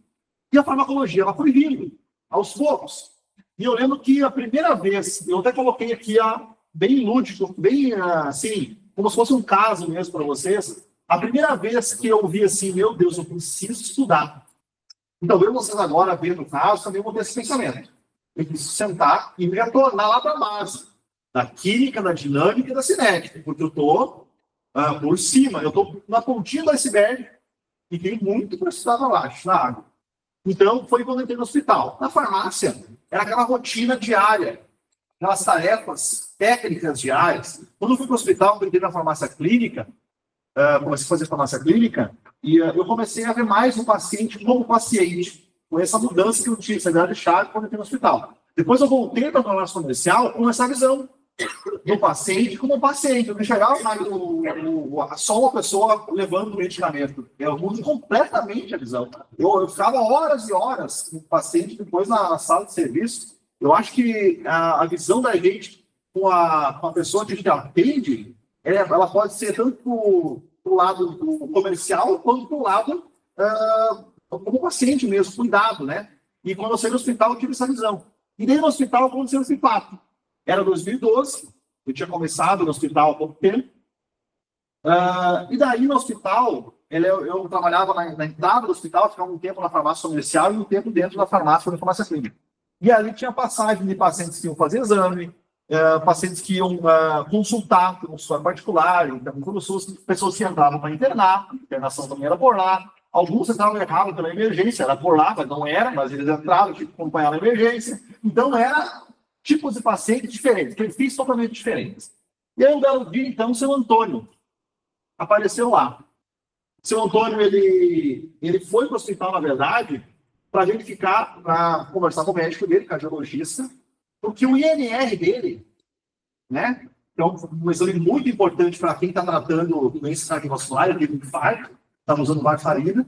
E a farmacologia, ela foi vindo, aos poucos. E eu lembro que a primeira vez, eu até coloquei aqui, bem lúdico, bem assim, como se fosse um caso mesmo para vocês. A primeira vez que eu vi assim, meu Deus, eu preciso estudar. Então, eu vocês agora, vendo o caso, também vão ter esse pensamento. Eu preciso sentar e me retornar lá para a base, da química, da dinâmica e da cinética, porque eu estou por cima, eu estou na pontinha do iceberg e tem muito para estudar abaixo, na água. Então, foi quando eu entrei no hospital. Na farmácia, era aquela rotina diária, aquelas tarefas técnicas diárias. Quando eu fui para o hospital, eu entrei na farmácia clínica, comecei a fazer farmácia clínica, e eu comecei a ver mais o paciente como paciente, com essa mudança que eu tive, essa grande chave quando eu entrei no hospital. Depois eu voltei para a farmácia comercial com essa visão do paciente como paciente. Eu não enxergava só uma pessoa levando o medicamento. Eu mudo completamente a visão. Eu ficava horas e horas com o paciente depois na sala de serviço. Eu acho que a visão da gente com a pessoa que a gente atende, ela pode ser tanto para o lado do comercial quanto para o lado como paciente mesmo, cuidado, né? E quando eu saí do hospital, eu tive essa visão. E dentro do hospital aconteceu esse fato. Era 2012, eu tinha começado no hospital há pouco tempo. E daí no hospital, eu trabalhava na entrada do hospital, ficava um tempo na farmácia comercial e um tempo dentro da farmácia, na farmácia clínica. E ali tinha passagem de pacientes que iam fazer exame, pacientes que iam consultar com consultório particular, então, pessoas que entravam para internar, a internação também era por lá. Alguns entravam errado pela emergência, era por lá, mas não era, mas eles entravam, tinham que acompanhar a emergência. Então, era tipos de pacientes diferentes, perfis totalmente diferentes. E aí, um belo dia, então, o seu Antônio apareceu lá. O seu Antônio, ele foi para o hospital, na verdade, para verificar, para conversar com o médico dele, cardiologista, porque o INR dele, né, então, um exame muito importante para quem está tratando doença cardiovascular, ele teve um infarto, estava usando varfarina,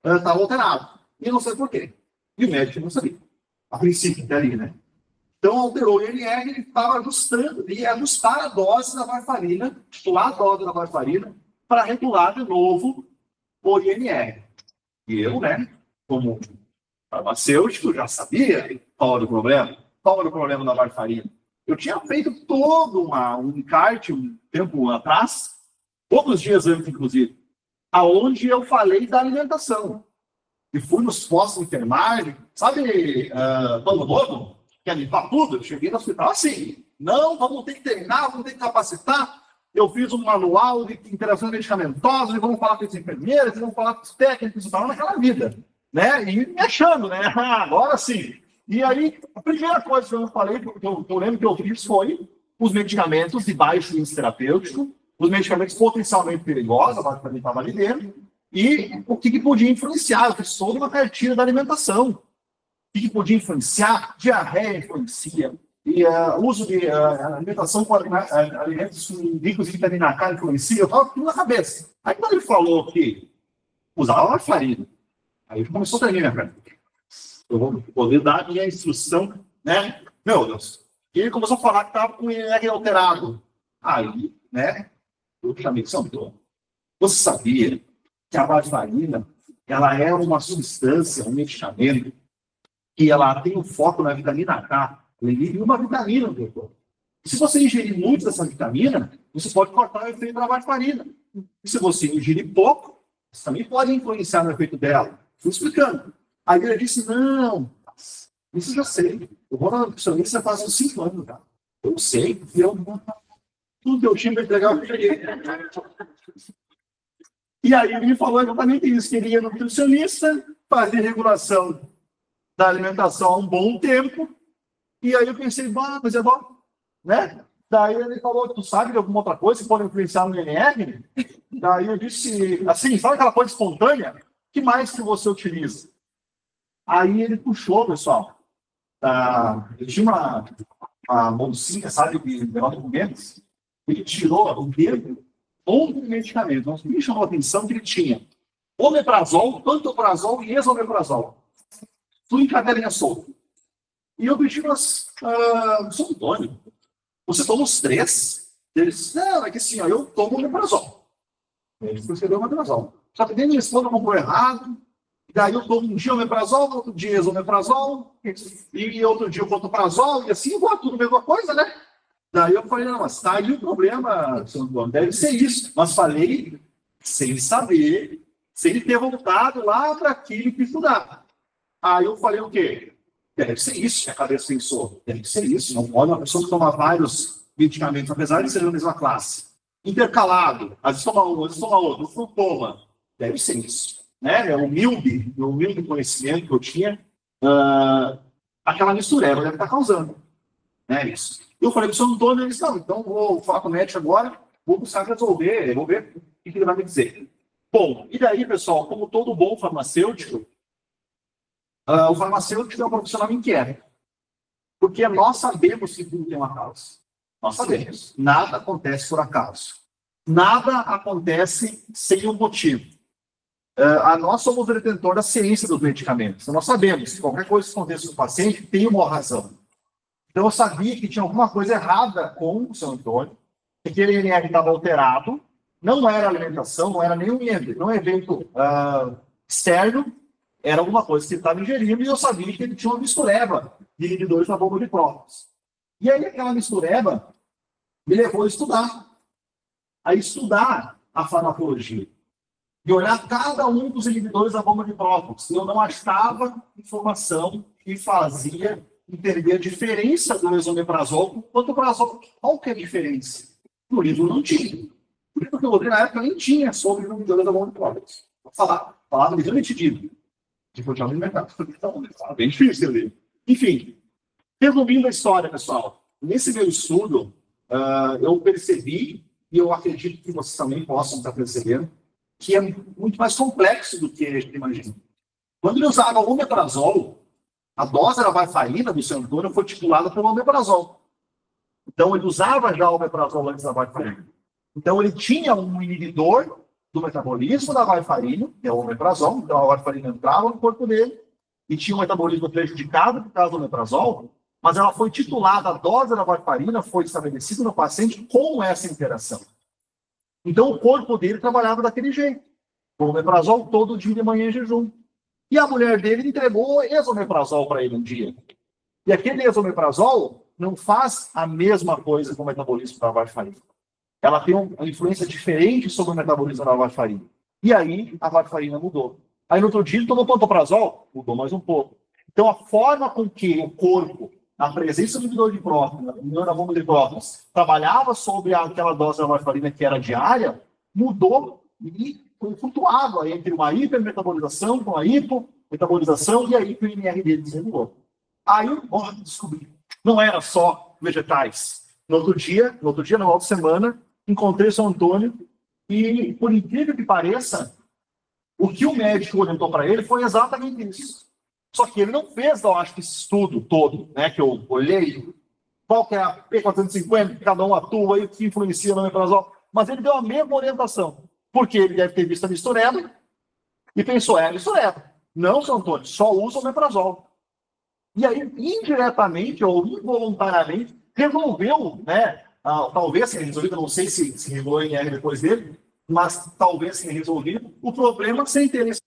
estava alterado. E não sei por quê. E o médico não sabia. A princípio, até ali, né? Então, alterou o INR, ele estava ajustando, ia ajustar a dose da varfarina, titular a dose da varfarina, para regular de novo o INR. E eu, né, como farmacêutico, já sabia qual era o problema da varfarina. Eu tinha feito todo um encarte um tempo atrás, poucos dias antes, inclusive, aonde eu falei da alimentação. E fui nos postos de enfermagem, sabe, Pano Novo? Quer limpar tudo? Eu cheguei no hospital assim. Não, vamos ter que terminar, vamos ter que capacitar. Eu fiz um manual de interações medicamentosas, e vamos falar com os enfermeiros, vamos falar com os técnicos, e tal, naquela vida. Né? E me achando, né? Agora sim. E aí, a primeira coisa que eu falei, que eu lembro que eu fiz foi os medicamentos de baixo índice terapêutico, os medicamentos potencialmente perigosos, a varfarina estava ali dentro, e o que podia influenciar. Eu fiz toda uma cartilha da alimentação. O que podia influenciar? Diarreia influencia. E uso de alimentação com alimentos ricos em vitamina K influencia. Eu estava tudo na cabeça. Aí quando ele falou que usava varfarina, aí começou a tremer, minha cara. Eu vou poder dar a minha instrução, né? Meu Deus. E ele começou a falar que estava com o INR alterado. Aí, né? Eu chamei de São Antônio. Você sabia que a varfarina, ela é uma substância, um medicamento, que ela tem um foco na vitamina K. Ela inibe uma vitamina no teu corpo. E se você ingerir muito dessa vitamina, você pode cortar o efeito da varfarina. E se você ingerir pouco, você também pode influenciar no efeito dela. Estou explicando. Aí ele disse, não, isso eu já sei. Eu vou na nutricionista faz uns 5 anos, cara. Eu sei, tudo que eu tinha para entregar, eu peguei. E aí ele me falou exatamente isso, que ele ia no nutricionista, fazer regulação da alimentação há um bom tempo, e aí eu pensei, mas é bom, né? Daí ele falou, tu sabe de alguma outra coisa que pode influenciar no INR? Daí eu disse, assim, sabe aquela coisa espontânea? Que mais que você utiliza? Aí ele puxou, pessoal, ele tinha uma bolsinha, sabe, de documentos, ele tirou o dedo, outro medicamento. Então, me chamou a atenção que ele tinha omeprazol, pantoprazol e esomeprazol. Tudo em cadelinha solta. E eu pedi, mas, São Antônio, você toma os 3? Ele disse, não, é que assim, ó, eu tomo omeprazol. Ele prescreveu omeprazol. Só que dentro da esposa comprou errado. Daí eu tomo um dia omeprazol, outro dia esomeprazol, e outro dia o pantoprazol, e assim, igual tudo a mesma coisa, né? Daí eu falei, não, mas tá aí o problema, São Antônio, deve ser isso. Mas falei sem saber, sem ter voltado lá para aquilo que estudava. Aí eu falei o quê? Deve ser isso que a cabeça pensou. Deve ser isso. Não pode uma pessoa que toma vários medicamentos, apesar de serem da mesma classe. Intercalado. Às vezes toma um, às vezes toma outro. Não toma. Deve ser isso. Né? É humilde conhecimento que eu tinha. Aquela mistureba deve estar causando. Né? Isso. Eu falei para o São Antônio, ele disse, não, então vou falar com o médico agora, vou buscar resolver, vou ver o que ele vai me dizer. Bom, e daí, pessoal, como todo bom farmacêutico, o farmacêutico é um profissional inquieto. Porque nós sabemos que tudo tem uma causa. Nós sabemos. Nada acontece por acaso. Nada acontece sem um motivo. Nós somos o detentor da ciência dos medicamentos. Então, nós sabemos que qualquer coisa que aconteça com o paciente tem uma razão. Então, eu sabia que tinha alguma coisa errada com o São Antônio, que aquele INR estava alterado, não era alimentação, não era nenhum evento externo, era alguma coisa que ele estava ingerindo, e eu sabia que ele tinha uma mistureba de inibidores na bomba de prótons. E aí, aquela mistureba me levou a estudar a farmacologia, e olhar cada um dos inibidores da bomba de prótons. E eu não achava informação que fazia entender a diferença do esomeprazol com o pantoprazol. Qual que é a diferença? No livro não tinha. Por isso que eu na época nem tinha sobre inibidores da bomba de prótons. Vou falar, falava literalmente dito. Tipo, eu já no mercado. Então, bem difícil ler. Enfim, resumindo a história, pessoal, nesse meu estudo, eu percebi, e eu acredito que vocês também possam estar percebendo, que é muito mais complexo do que a gente imagina. Quando ele usava o omeprazol, a dose da varfarina do São Antônio foi titulada pelo omeprazol. Então, ele usava já o omeprazol antes da varfarina. Então, ele tinha um inibidor do metabolismo da varfarina, que é o omeprazol. Então, a varfarina entrava no corpo dele e tinha um metabolismo prejudicado por causa do omeprazol, mas ela foi titulada, a dose da varfarina foi estabelecida no paciente com essa interação. Então, o corpo dele trabalhava daquele jeito, com o omeprazol todo dia de manhã em jejum. E a mulher dele entregou esomeprazol para ele um dia. E aquele esomeprazol não faz a mesma coisa com o metabolismo da varfarina. Ela tem uma influência diferente sobre o metabolismo da varfarina. E aí, a varfarina mudou. Aí, no outro dia, ele tomou pantoprazol, mudou mais um pouco. Então, a forma com que o corpo, na presença do inibidor de prótons, na bomba de prótons, trabalhava sobre aquela dose da varfarina que era diária, mudou e flutuava entre uma hipermetabolização com a hipometabolização, e aí que o INR dele desregulou. Aí eu descobri. Não era só vegetais. No outro dia, na outra semana, encontrei São Antônio e, por incrível que pareça, o que o médico orientou para ele foi exatamente isso. Só que ele não fez, eu acho, esse estudo todo, né, que eu olhei, qual que é a P450, que cada um atua e o que influencia no omeprazol, mas ele deu a mesma orientação, porque ele deve ter visto a mistureba e pensou, é a mistureba. Não, São Antônio, só usa o omeprazol. E aí, indiretamente ou involuntariamente, resolveu, né, talvez tenha resolvido, não sei se regulou em R depois dele, mas talvez tenha resolvido o problema sem ter esse.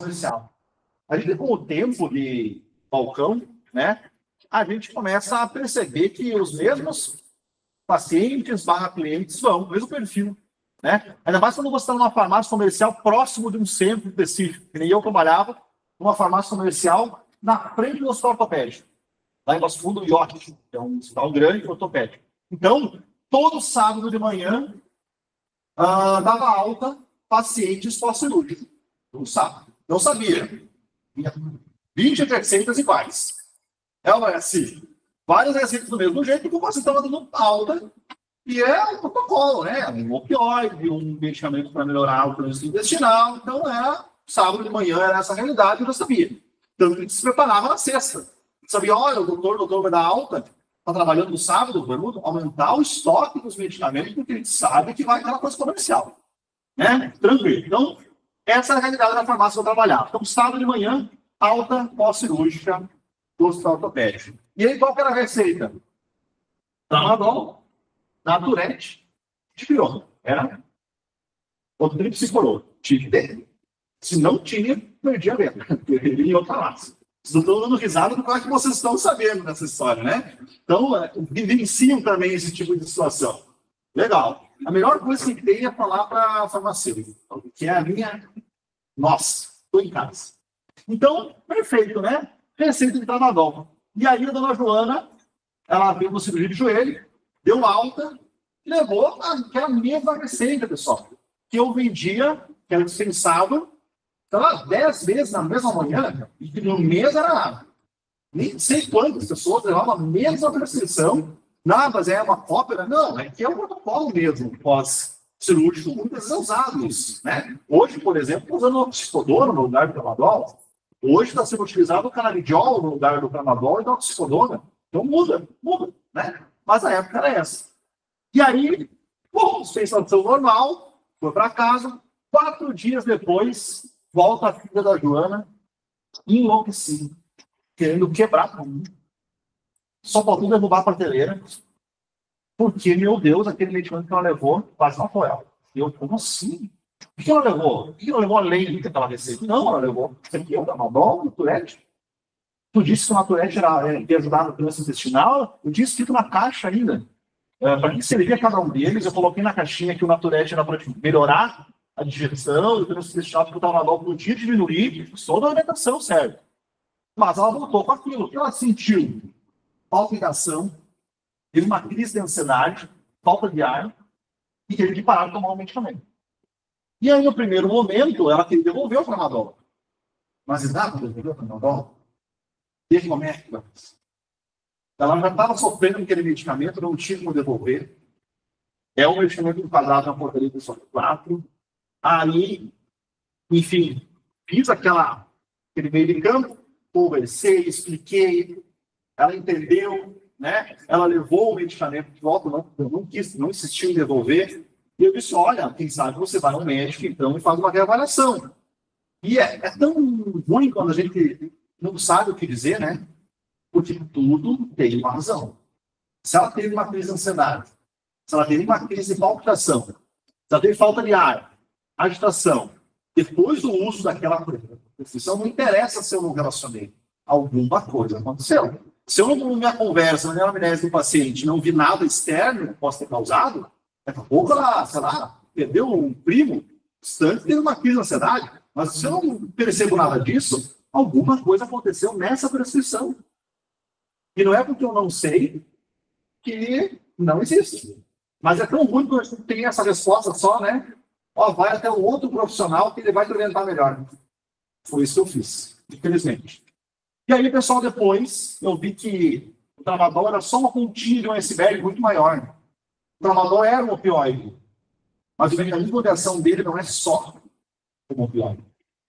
Comercial. A gente, com o tempo de balcão, né, a gente começa a perceber que os mesmos pacientes barra clientes vão, o mesmo perfil, né? Ainda mais quando você está numa farmácia comercial próximo de um centro específico, que nem eu trabalhava numa farmácia comercial na frente do hospital ortopédico, lá em Passo Fundo, IOT, que é um hospital grande ortopédico. Então, todo sábado de manhã, dava alta pacientes pós-cirúrgicos. Não sabe. Não sabia. 20 receitas iguais. É assim. Várias receitas do mesmo jeito, porque você estava dando alta, e é um protocolo, né? Um opioide, um medicamento para melhorar o trânsito intestinal. Então, sábado de manhã era essa realidade, eu já sabia. Então, a gente se preparava na sexta. Sabia, olha, o doutor vai dar alta, está trabalhando no sábado, vamos aumentar o estoque dos medicamentos, porque a gente sabe que vai aquela coisa comercial. Né? Tranquilo. Então, essa é a realidade da farmácia que eu trabalhava. Então, sábado de manhã, alta pós-cirúrgica do hospital ortopédico. E aí, qual que era a receita? Tramadol, Naturete, Dipirona. Era o tripsicolor. Tinha que ter. Se não tinha, perdia a venda. Ele ia outra farmácia. Vocês não estão dando risada do que vocês estão sabendo dessa história, né? Então, vivenciam também esse tipo de situação. Legal. A melhor coisa que tem é falar para a farmacêutica, que é a minha. Nossa, estou em casa. Então, perfeito, né? Receita de Tramadol. E aí, a dona Joana, ela veio uma cirurgia de joelho, deu alta, e levou aquela mesma receita, pessoal, que eu vendia, que era dispensável, estava 10 vezes na mesma manhã, e que no mês era nem sei quantas pessoas levavam a mesma prescrição. Não, mas é uma cópia? Não, é que é um protocolo mesmo, pós-cirúrgico, muitas vezes usado isso, né? Hoje, por exemplo, usando o oxicodona no lugar do tramadol, hoje está sendo utilizado o canabidiol no lugar do tramadol e da oxicodona. Então muda, né? Mas a época era essa. E aí, dispensação normal, foi para casa, 4 dias depois, volta a filha da Joana, enlouquecida, querendo quebrar tudo. Só faltou derrubar a prateleira, porque, meu Deus, aquele medicamento que ela levou quase matou ela. E eu, como assim? O que ela levou? O que ela levou além do que aquela receita? Não, ela levou. Isso aqui é o Tramadol, o Naturete. Tu disse que o Naturete ia ajudar no trânsito intestinal? Eu tinha escrito na caixa ainda. Para que servia cada um deles, eu coloquei na caixinha que o Naturete era para melhorar a digestão, o trânsito intestinal, porque o Tramadol podia diminuir, toda a alimentação serve. Mas ela voltou com aquilo. O que ela sentiu? Palpitação, teve uma crise de ansiedade, falta de ar, e teve que parar de tomar o medicamento. E aí, no primeiro momento, ela queria devolver o Tramadol. Mas dá para devolver o Tramadol? Desde o momento, ela já estava sofrendo com aquele medicamento, não tinha como devolver. É um medicamento enquadrado na portaria do 4. Aí, enfim, fiz aquele meio de campo, conversei, expliquei, ela entendeu, né? Ela levou o medicamento de volta, não insistiu em devolver. E eu disse, olha, quem sabe você vai ao médico, então, e faz uma reavaliação. E é tão ruim quando a gente não sabe o que dizer, né? Porque tudo tem uma razão. Se ela teve uma crise de ansiedade, se ela teve uma crise de palpitação, se ela teve falta de ar, agitação, depois do uso daquela prescrição, não interessa se eu não relacionei. Alguma coisa aconteceu. Se eu, na minha conversa, na minha anamnese do paciente, não vi nada externo que possa ter causado, daqui a pouco ela, sei lá, perdeu um primo, distante, teve uma crise de ansiedade. Mas se eu não percebo nada disso, alguma coisa aconteceu nessa prescrição. E não é porque eu não sei que não existe. Mas é tão ruim que a gente tem essa resposta só, né? Ó, vai até um outro profissional que ele vai te orientar melhor. Foi isso que eu fiz, infelizmente. E aí, pessoal, depois eu vi que o tramadol era só uma pontinha de um iceberg muito maior. O tramadol era um opioide, mas o mecanismo de ação dele não é só como opioide.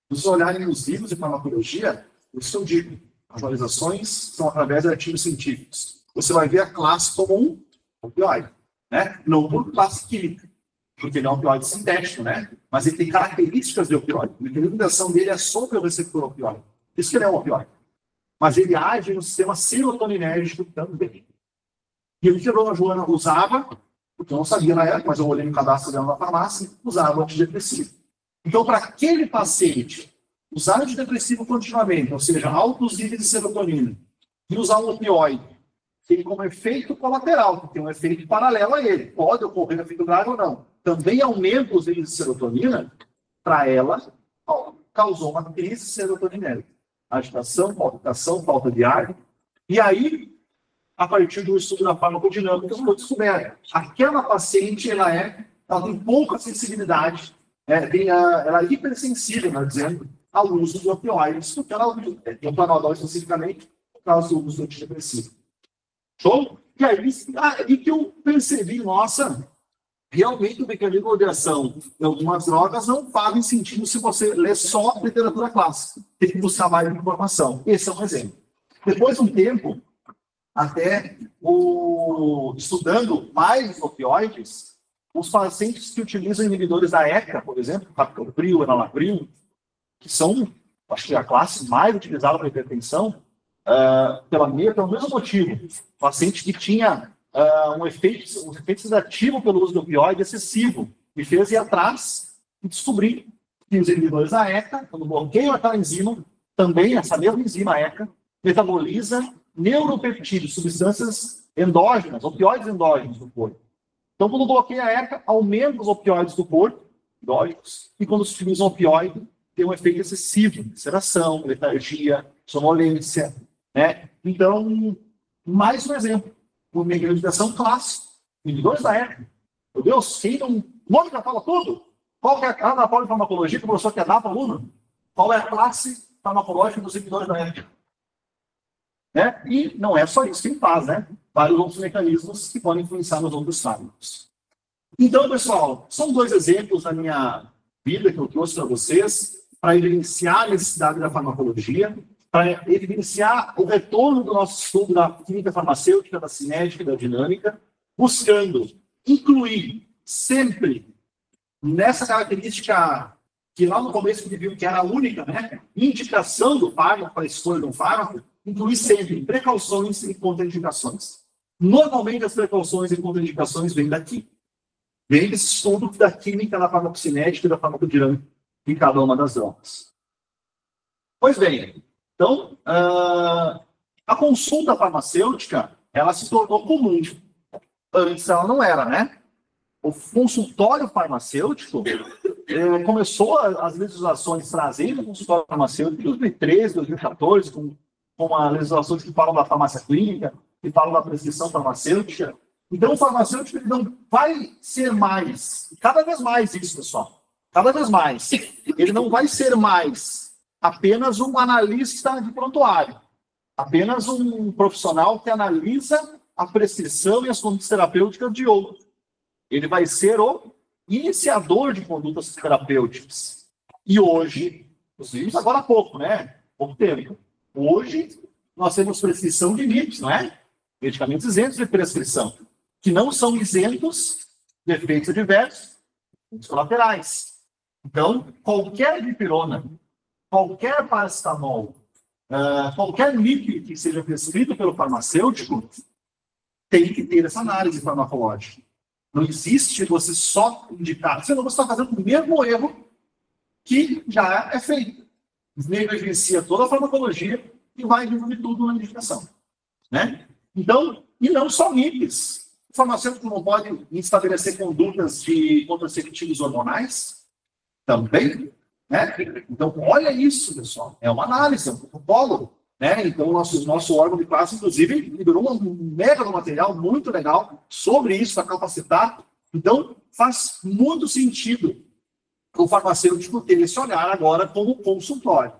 Se vocês olharem nos livros de farmacologia, isso que eu digo, as atualizações são através de artigos científicos. Você vai ver a classe como um opioide, né? Não por classe química, porque ele é um opioide sintético, né? Mas ele tem características de opioide. O mecanismo de ação dele é sobre o receptor opioide. Isso que ele é um opioide. Mas ele age no sistema serotoninérgico também. E o que a dona Joana usava, porque eu não sabia na época, mas eu olhei no cadastro dela na farmácia, usava antidepressivo. Então, para aquele paciente, usar antidepressivo continuamente, ou seja, altos níveis de serotonina, e usar um opioide, tem como efeito colateral, que tem um efeito paralelo a ele. Pode ocorrer efeito grave ou não. Também aumenta os níveis de serotonina, para ela, causou uma crise serotoninérgica. Agitação, palpitação, falta de ar. E aí, a partir do estudo da farmacodinâmica, foi descoberto. Aquela paciente, ela tem pouca sensibilidade, ela é hipersensível, dizendo, ao uso de opioides, porque ela usa, o tramadol especificamente, por causa do uso do antidepressivo. Show? E aí que eu percebi, nossa, realmente o mecanismo de ação de algumas drogas não fazem sentido se você lê só literatura clássica. Tem que buscar mais informação. Esse é um exemplo. Depois de um tempo, até estudando mais os opioides, os pacientes que utilizam inibidores da ECA, por exemplo, captopril, enalapril, que são, acho que a classe mais utilizada para hipertensão, pelo mesmo motivo. Paciente que tinha um efeito sedativo pelo uso do opioide excessivo, me fez ir atrás e descobrir que os inibidores da ECA, quando bloqueiam aquela enzima, também essa mesma enzima ECA, metaboliza neuropeptídeos, substâncias endógenas, opioides endógenos do corpo. Então, quando bloqueia a ECA, aumenta os opioides do corpo, endógenos, e quando se utiliza um opioide, tem um efeito excessivo, sedação, letargia, sonolência, né? Então, mais um exemplo. O mecanismo de ação clássico. Inibidores da ECA. Meu Deus, quem não... O nome já fala tudo. Qual que é a polifarmacologia que o professor quer dar para o aluno? Qual é a classe farmacológica dos inibidores da ECA? Né? E não é só isso que ele faz, né? Vários outros mecanismos que podem influenciar nos outros fármacos. Então, pessoal, são dois exemplos da minha vida que eu trouxe para vocês para evidenciar a necessidade da farmacologia, para evidenciar o retorno do nosso estudo da química farmacêutica, da cinética e da dinâmica, buscando incluir sempre nessa característica que lá no começo que viu que era a única, né, indicação do fármaco para a escolha de um fármaco, incluir sempre precauções e contraindicações. Normalmente as precauções e contraindicações vêm daqui. Vem desse estudo da química, da farmacocinética e da farmacodinâmica em cada uma das drogas. Pois bem, então, a consulta farmacêutica, ela se tornou comum. Antes ela não era, né? O consultório farmacêutico começou as legislações trazendo o consultório farmacêutico em 2013, 2014, com as legislações que falam da farmácia clínica, que falam da prescrição farmacêutica. Então, o farmacêutico ele não vai ser mais, cada vez mais isso, pessoal, cada vez mais, ele não vai ser mais apenas um analista de prontuário, apenas um profissional que analisa a prescrição e as condutas terapêuticas de outro. Ele vai ser o iniciador de condutas terapêuticas. E hoje, nós vimos agora há pouco, né? Pouco tempo. Hoje, nós temos prescrição de MIPs, não é? Medicamentos isentos de prescrição, que não são isentos de efeitos adversos, efeitos colaterais. Então, qualquer dipirona qualquer paracetamol, qualquer NIP que seja prescrito pelo farmacêutico, tem que ter essa análise farmacológica. Não existe você só indicar, senão você está fazendo o mesmo erro que já é feito. Negligencia toda a farmacologia e vai diminuir tudo na indicação. Né? Então, e não só NIPs. O farmacêutico não pode estabelecer condutas de contraceptivos hormonais? Também. Né? Então, olha isso, pessoal. É uma análise, é um protocolo. Né? Então, o nosso órgão de classe, inclusive, liberou um mega material muito legal sobre isso, para capacitar. Então, faz muito sentido o farmacêutico ter esse olhar agora como consultório.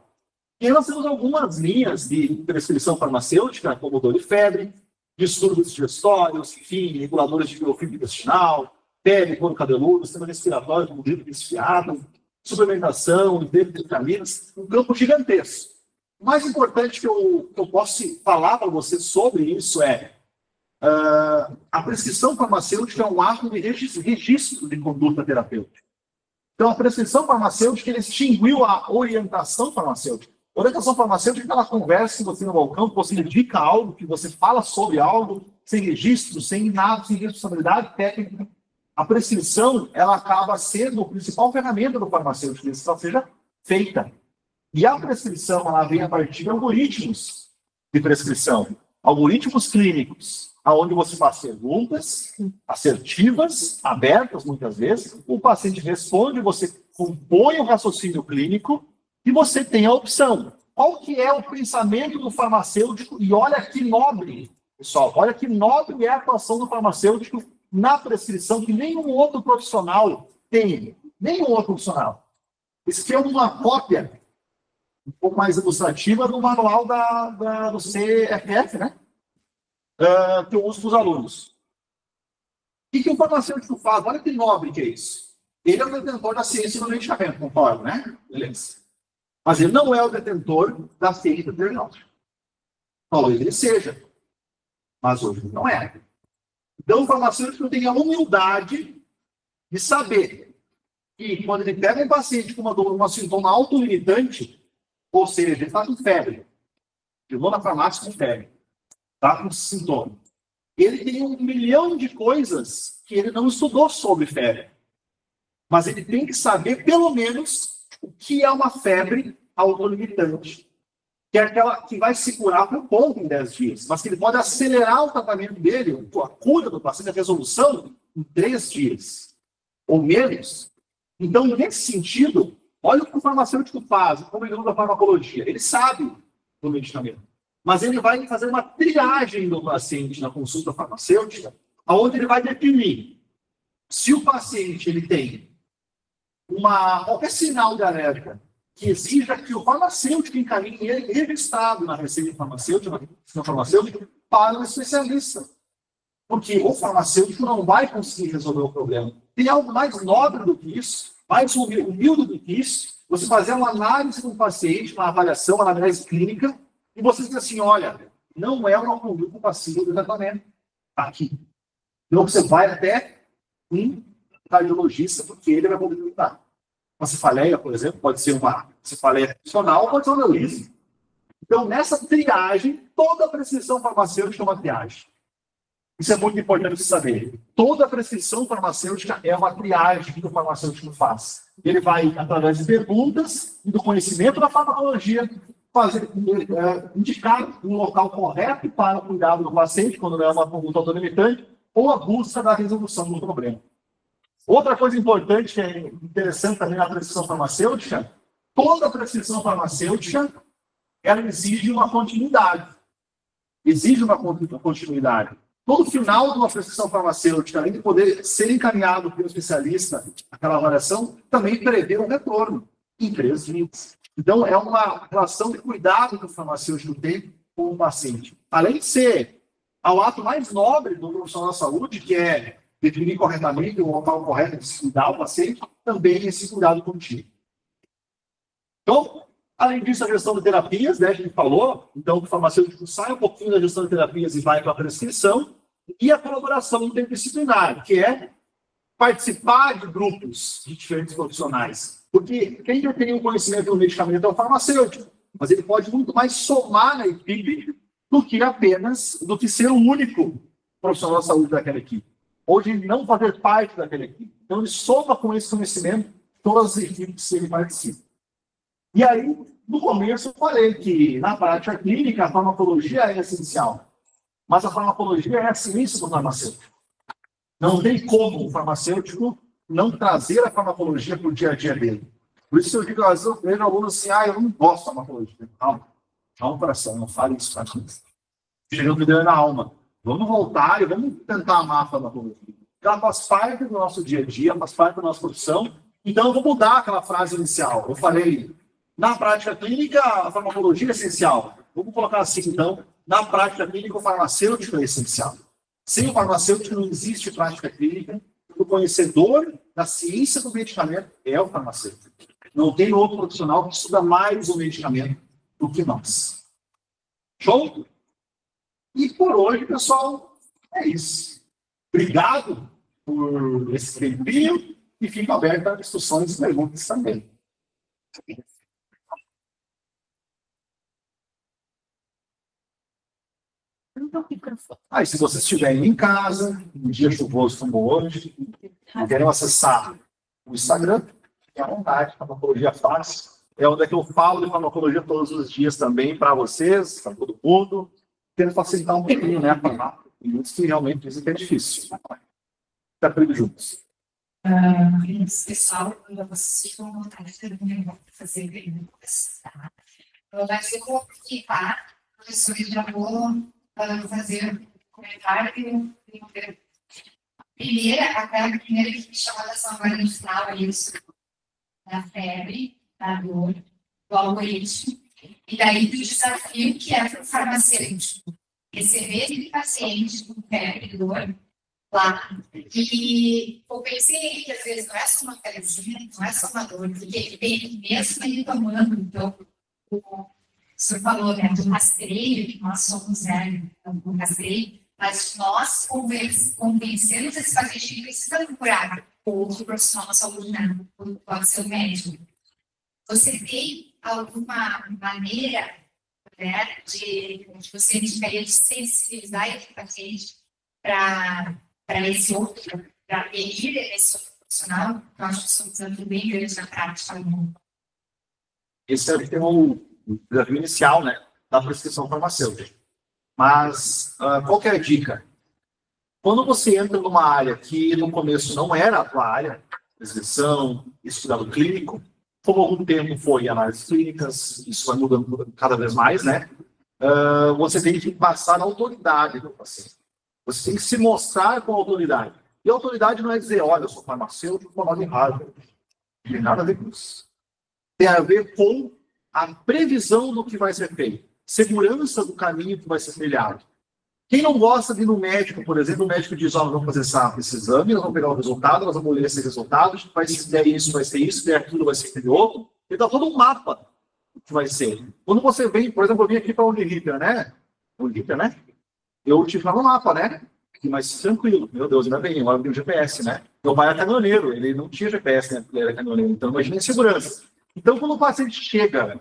E aí nós temos algumas linhas de prescrição farmacêutica, como dor de febre, distúrbios digestórios, enfim, reguladores de biofilm intestinal, pele, couro cabeludo, sistema respiratório, como grito desfiado, suplementação, emprego de vitaminas, um campo gigantesco. O mais importante que eu posso falar para você sobre isso é a prescrição farmacêutica é um ato de registro de conduta terapêutica. Então, a prescrição farmacêutica ele extinguiu a orientação farmacêutica. A orientação farmacêutica é aquela conversa que você no balcão, que você indica algo, que você fala sobre algo, sem registro, sem nada, sem responsabilidade técnica. A prescrição, ela acaba sendo a principal ferramenta do farmacêutico, que ela seja feita. E a prescrição, ela vem a partir de algoritmos de prescrição, algoritmos clínicos, onde você faz perguntas assertivas, abertas muitas vezes, o paciente responde, você compõe o raciocínio clínico e você tem a opção. Qual que é o pensamento do farmacêutico? E olha que nobre, pessoal, olha que nobre é a atuação do farmacêutico na prescrição que nenhum outro profissional tem. Nenhum outro profissional. Isso aqui é uma cópia um pouco mais ilustrativa do manual do CFF, né? Que eu uso para os alunos. O que o farmacêutico faz? Olha que nobre que é isso. Ele é o detentor da ciência do medicamento, concordo, né? Beleza. Mas ele não é o detentor da ciência do diagnóstico. Talvez ele seja, mas hoje não é. Então, o farmacêutico tem a humildade de saber que quando ele pega um paciente com uma sintoma autolimitante, ou seja, ele está com febre, chegou na farmácia com febre, está com sintoma. Ele tem 1 milhão de coisas que ele não estudou sobre febre. Mas ele tem que saber, pelo menos, o que é uma febre autolimitante. Que é aquela que vai se curar por pouco em 10 dias. Mas que ele pode acelerar o tratamento dele, a cura do paciente, a resolução, em 3 dias. Ou menos. Então, nesse sentido, olha o que o farmacêutico faz, como ele usa a farmacologia. Ele sabe do medicamento. Mas ele vai fazer uma triagem do paciente na consulta farmacêutica, onde ele vai definir se o paciente ele tem qualquer sinal de alerta que exija que o farmacêutico encaminhe ele registrado na receita farmacêutica, para um especialista. Porque o farmacêutico não vai conseguir resolver o problema. Tem algo mais nobre do que isso, mais humilde do que isso, você fazer uma análise do paciente, uma avaliação, uma análise clínica, e você diz assim, olha, não é uma conduta passiva do tratamento. Aqui. Então você vai até um cardiologista, porque ele vai poder tratar. Uma cefaleia, por exemplo, pode ser uma cefaleia funcional, pode ser um aneurisma. Então, nessa triagem, toda a prescrição farmacêutica é uma triagem. Isso é muito importante saber. Toda a prescrição farmacêutica é uma triagem que o farmacêutico faz. Ele vai, através de perguntas e do conhecimento da farmacologia, indicar um local correto para o cuidado do paciente, quando não é uma conduta autolimitante, ou a busca da resolução do problema. Outra coisa importante, que é interessante também na prescrição farmacêutica, toda a prescrição farmacêutica, ela exige uma continuidade. Exige uma continuidade. Todo final de uma prescrição farmacêutica, além de poder ser encaminhado pelo especialista, aquela avaliação, também prevê um retorno em 3 dias. Então, é uma relação de cuidado que o farmacêutico tem com o paciente. Além de ser ao ato mais nobre do profissional da saúde, que é definir corretamente o local correto de se cuidar o paciente, também esse cuidado contínuo. Então, além disso, a gestão de terapias, né, a gente falou, então o farmacêutico sai um pouquinho da gestão de terapias e vai para a prescrição, e a colaboração interdisciplinar, que é participar de grupos de diferentes profissionais. Porque quem já tem um conhecimento do medicamento é o farmacêutico, mas ele pode muito mais somar na equipe do que ser o único profissional da saúde daquela equipe. Ou de não fazer parte daquela equipe. Então, ele soma com esse conhecimento todas as equipes que ele participa. E aí, no começo, eu falei que, na prática clínica, a farmacologia é essencial. Mas a farmacologia é a ciência do farmacêutico. Não tem como o farmacêutico não trazer a farmacologia para o dia a dia dele. Por isso eu digo, às vezes eu vejo alunos assim, eu não gosto de farmacologia. Calma, coração, não fale isso para mim. Chegando me dando na alma. Vamos voltar e vamos tentar amar a farmacologia. Ela faz parte do nosso dia a dia, faz parte da nossa profissão. Então eu vou mudar aquela frase inicial. Eu falei, na prática clínica, a farmacologia é essencial. Vamos colocar assim, então, na prática clínica, o farmacêutico é essencial. Sem o farmacêutico não existe prática clínica. O conhecedor da ciência do medicamento é o farmacêutico. Não tem outro profissional que estuda mais o medicamento do que nós. Show? E por hoje, pessoal, é isso. Obrigado por esse tempinho e fico aberto a discussões e perguntas também. E se vocês estiverem em casa, um dia chuvoso como hoje, e querem acessar o Instagram, fiquem à vontade, Farmacologia Fácil. É onde é que eu falo de farmacologia todos os dias também para vocês, para todo mundo. Quero facilitar um pouquinho, né? Tem muitos que realmente dizem que é difícil. Está tudo juntos. Pessoal, quando vocês ficam com vontade de fazer perguntas, tá? Vai ser tá? Professores já vou fazer um comentário. A primeira que me chamou a atenção agora no final é isso, da febre, da dor, do algoritmo, e daí do desafio que é para o farmacêutico receber de paciente com febre e dor lá. E eu pensei que às vezes não é só uma febrezinha, não é só uma dor, porque ele tem mesmo ele tomando, então, o senhor falou, né, do rastreio, que nós somos, do rastreio, mas nós convencemos esse paciente que precisa procurar outro profissional da saúde, né? Pode ser o médico. Você tem alguma maneira, né, de você gostaria de sensibilizar esse paciente para esse outro, para ir esse outro profissional? Eu acho que isso é um desafio bem grande na prática do mundo. Esse é o desafio inicial, né, da prescrição farmacêutica. Mas, qual que é a dica? Quando você entra numa área que no começo não era a tua área, prescrição, estudado clínico, como algum tempo foi análises clínicas, isso vai mudando cada vez mais, né? Você tem que passar a autoridade do paciente. Você tem que se mostrar com autoridade. E a autoridade não é dizer, olha, eu sou farmacêutico, formado em Harvard. Não tem nada a ver com isso. Tem a ver com a previsão do que vai ser feito. Segurança do caminho que vai ser trilhado. Quem não gosta de ir no médico, por exemplo, o médico diz, nós vamos fazer esse exame, nós vamos pegar o resultado, nós vamos ler esse resultado, vai ser isso, vai ser isso, der aquilo, vai ser aquele outro. Ele dá todo um mapa que vai ser. Quando você vem, por exemplo, eu vim aqui para o Uniriter, né? Eu tive lá no mapa, né? Mas tranquilo, meu Deus, ainda bem, agora eu tenho GPS, né? Meu pai é caminhoneiro, ele não tinha GPS, né? Ele era caminhoneiro, então imagina a segurança. Então, quando o paciente chega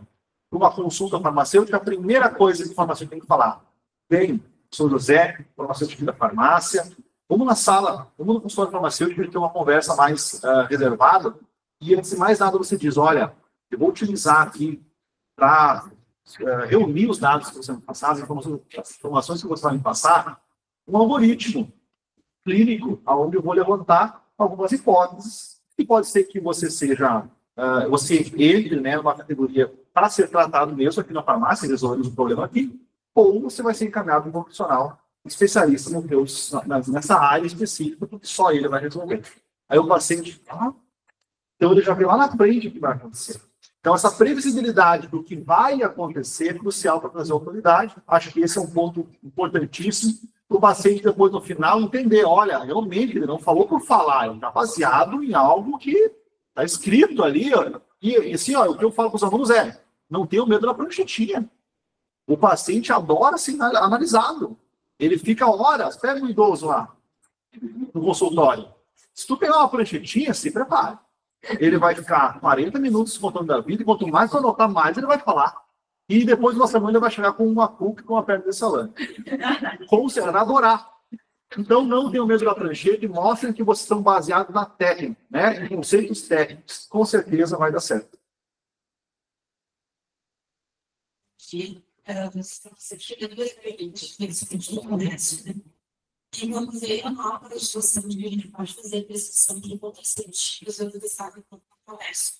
para uma consulta farmacêutica, a primeira coisa que o farmacêutico tem que falar, bem, sou José, farmacêutico da farmácia, vamos na sala, vamos no consultório farmacêutico para ter uma conversa mais reservada, e antes de mais nada você diz, olha, eu vou utilizar aqui para reunir os dados que você vai passar, as informações que você vai me passar, um algoritmo clínico, onde eu vou levantar algumas hipóteses, e pode ser que você seja, você entre, né, numa categoria para ser tratado mesmo aqui na farmácia, resolvemos o problema aqui, ou você vai ser encaminhado para um profissional especialista nessa área específica, porque só ele vai resolver. Aí o paciente fala, então ele já vê lá na frente o que vai acontecer. Então, essa previsibilidade do que vai acontecer é crucial para trazer autoridade. Acho que esse é um ponto importantíssimo para o paciente, depois, no final, entender, olha, realmente, ele não falou por falar, ele está baseado em algo que está escrito ali. Ó, e assim, ó, o que eu falo para os alunos é, não tenha medo da pranchetinha. O paciente adora ser analisado. Ele fica horas, pega um idoso lá, no consultório. Se tu pegar uma pranchetinha, se prepare. Ele vai ficar 40 minutos contando da vida, e quanto mais tu anotar, mais ele vai falar. E depois de uma semana ele vai chegar com uma cuca e com uma perna de salame. Como você vai adorar. Então, não tenham medo da prancheta e mostrem que vocês estão baseados na técnica, né? Em conceitos técnicos. Com certeza vai dar certo. Você chega do evento, nesse sentido, e vamos ver a nova legislação de a gente pode fazer precisão de acontecimentos do Estado do comércio.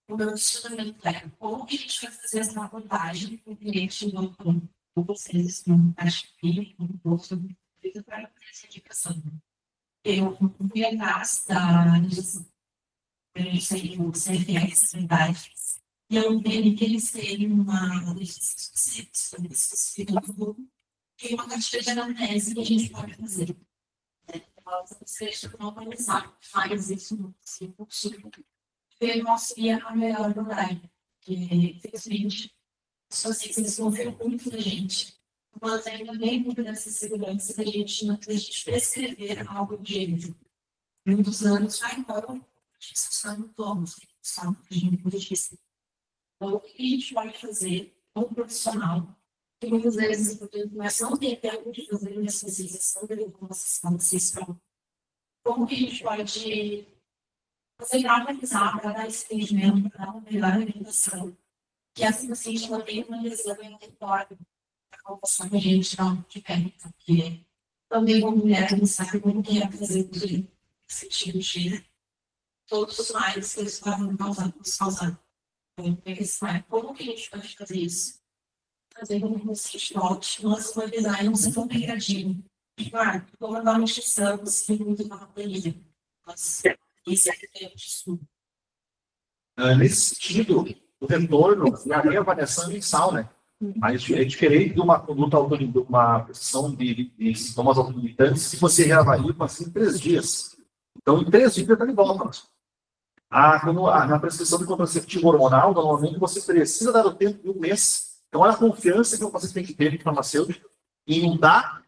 O meu questionamento é como que a gente vai fazer essa abordagem com o cliente com vocês, com a Chile, com o posto para essa indicação. Eu fui atrás da legislação do CFS, e eu entendi que eles têm uma legislação específica e uma caixinha de anamnese que a gente pode fazer. Você não organizar, faz isso no possível. Eu auxilia a melhor abordagem, que infelizmente as pessoas confiam muito na gente, mas ainda bem muito dessa segurança que a gente prescrever algo de gênero. Em um dos anos vai embora, a gente está no tomo, sabe? A gente disse. Então, o que a gente pode fazer como profissional? Que muitas vezes não tem tempo de fazer uma especialização como vocês estão. Como que a gente pode fazer analisar para dar esse entendimento, para dar uma melhor orientação? Que essa paciente ela tem uma lesão em território da calçação que a gente não quer, porque também como mulher não sabe como que é fazer o sentido de todos os males que eles podem causar. Como que a gente pode fazer isso? Fazer um conceito ótimo, mas uma design não ser tão negativo. Claro, como a nutrição, você tem muito uma planilha. Mas isso é que tem de estudo. Nesse sentido, o retorno e a reavaliação mensal, né? Mas é diferente de uma conduta de uma prescrição de sintomas autolimitantes que você reavalia com assim em 3 dias. Então, em 3 dias está de volta. Na prescrição de contraceptivo hormonal, normalmente você precisa dar o tempo de 1 mês. Então, olha a confiança que o paciente tem que ter no farmacêutico em mudar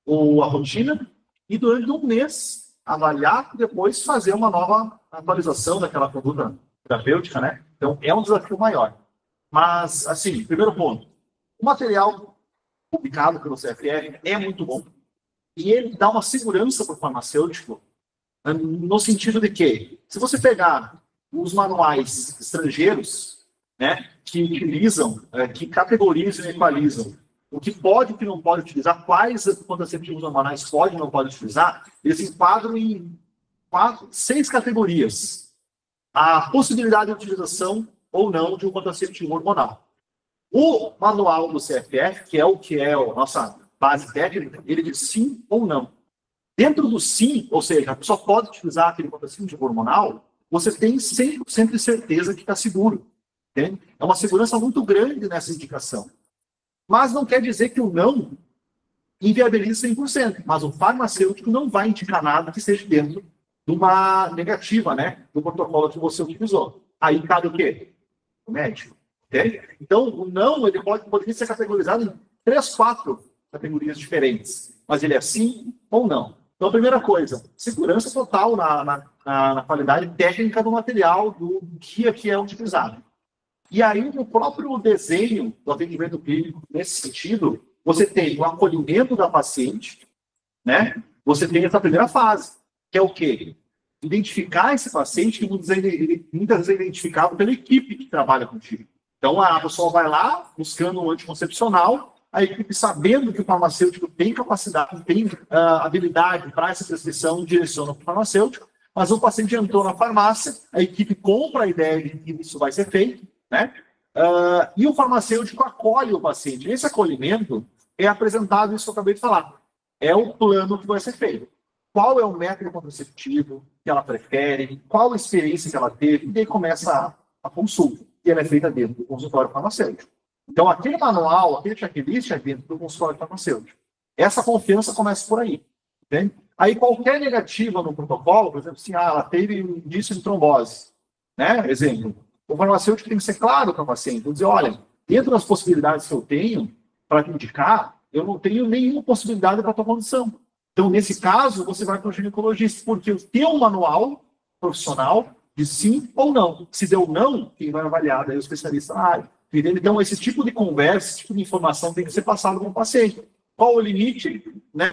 a rotina e, durante 1 mês, avaliar e depois fazer uma nova atualização daquela conduta terapêutica, né? Então, é um desafio maior. Mas, assim, primeiro ponto, o material publicado pelo CFR é muito bom e ele dá uma segurança para o farmacêutico no sentido de que, se você pegar os manuais estrangeiros, né, que utilizam, que categorizam e equalizam o que pode e o que não pode utilizar, quais contraceptivos hormonais pode e não pode utilizar, eles enquadram em 6 categorias. A possibilidade de utilização ou não de um contraceptivo hormonal. O manual do CFR, que é a nossa base técnica, ele diz sim ou não. Dentro do sim, ou seja, a pessoa pode utilizar aquele contraceptivo hormonal, você tem 100% de certeza que está seguro. Entende? É uma segurança muito grande nessa indicação. Mas não quer dizer que o não inviabiliza 100%. Mas o farmacêutico não vai indicar nada que esteja dentro de uma negativa, né? Do protocolo que você utilizou. Aí cabe o quê? O médico. Entende? Então, o não, ele poderia ser categorizado em 3, 4 categorias diferentes. Mas ele é sim ou não. Então, a primeira coisa, segurança total na qualidade técnica do material, do que é utilizado. E aí, no próprio desenho do atendimento clínico, nesse sentido, você tem o acolhimento da paciente, né? Você tem essa primeira fase, que é o quê? Identificar esse paciente, que muitas vezes é identificado pela equipe que trabalha contigo. Então, a pessoa vai lá, buscando um anticoncepcional, a equipe, sabendo que o farmacêutico tem capacidade, tem habilidade para essa prescrição, direciona para o farmacêutico, mas o paciente entrou na farmácia, a equipe compra a ideia de que isso vai ser feito, né? E o farmacêutico acolhe o paciente. Nesse acolhimento, é apresentado isso que eu acabei de falar. É o plano que vai ser feito. Qual é o método contraceptivo que ela prefere, qual a experiência que ela teve, e daí começa a consulta, que ela é feita dentro do consultório farmacêutico. Então, aquele manual, aquele checklist é dentro do consultório farmacêutico. Essa confiança começa por aí. Entende? Aí, qualquer negativa no protocolo, por exemplo, assim, ela teve indício de trombose, né? Exemplo, o farmacêutico tem que ser claro para o paciente, dizer, olha, dentro das possibilidades que eu tenho para te indicar, eu não tenho nenhuma possibilidade para a tua condição. Então, nesse caso, você vai para o ginecologista, porque o teu manual profissional diz sim ou não. Se deu não, quem vai avaliar daí o especialista na área. Entendeu? Então, esse tipo de conversa, esse tipo de informação tem que ser passado para o paciente. Qual o limite, né?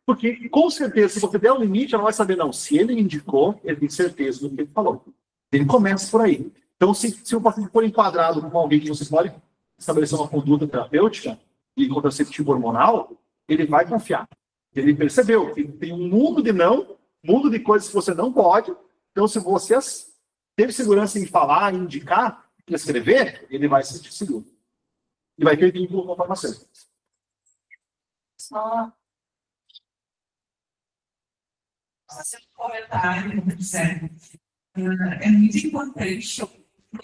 Porque, com certeza, se você der um limite, ela vai saber, não, se ele indicou, ele tem certeza do que ele falou. Ele começa por aí. Então, se o paciente for enquadrado com alguém que você pode estabelecer uma conduta terapêutica e contraceptivo hormonal, ele vai confiar. Ele percebeu que tem um mundo de não, um mundo de coisas que você não pode. Então, se você teve segurança em falar, em indicar, em escrever, ele vai se sentir seguro. E vai ter vínculo com a farmacêutica. Só fazer um comentário, Zé. É muito importante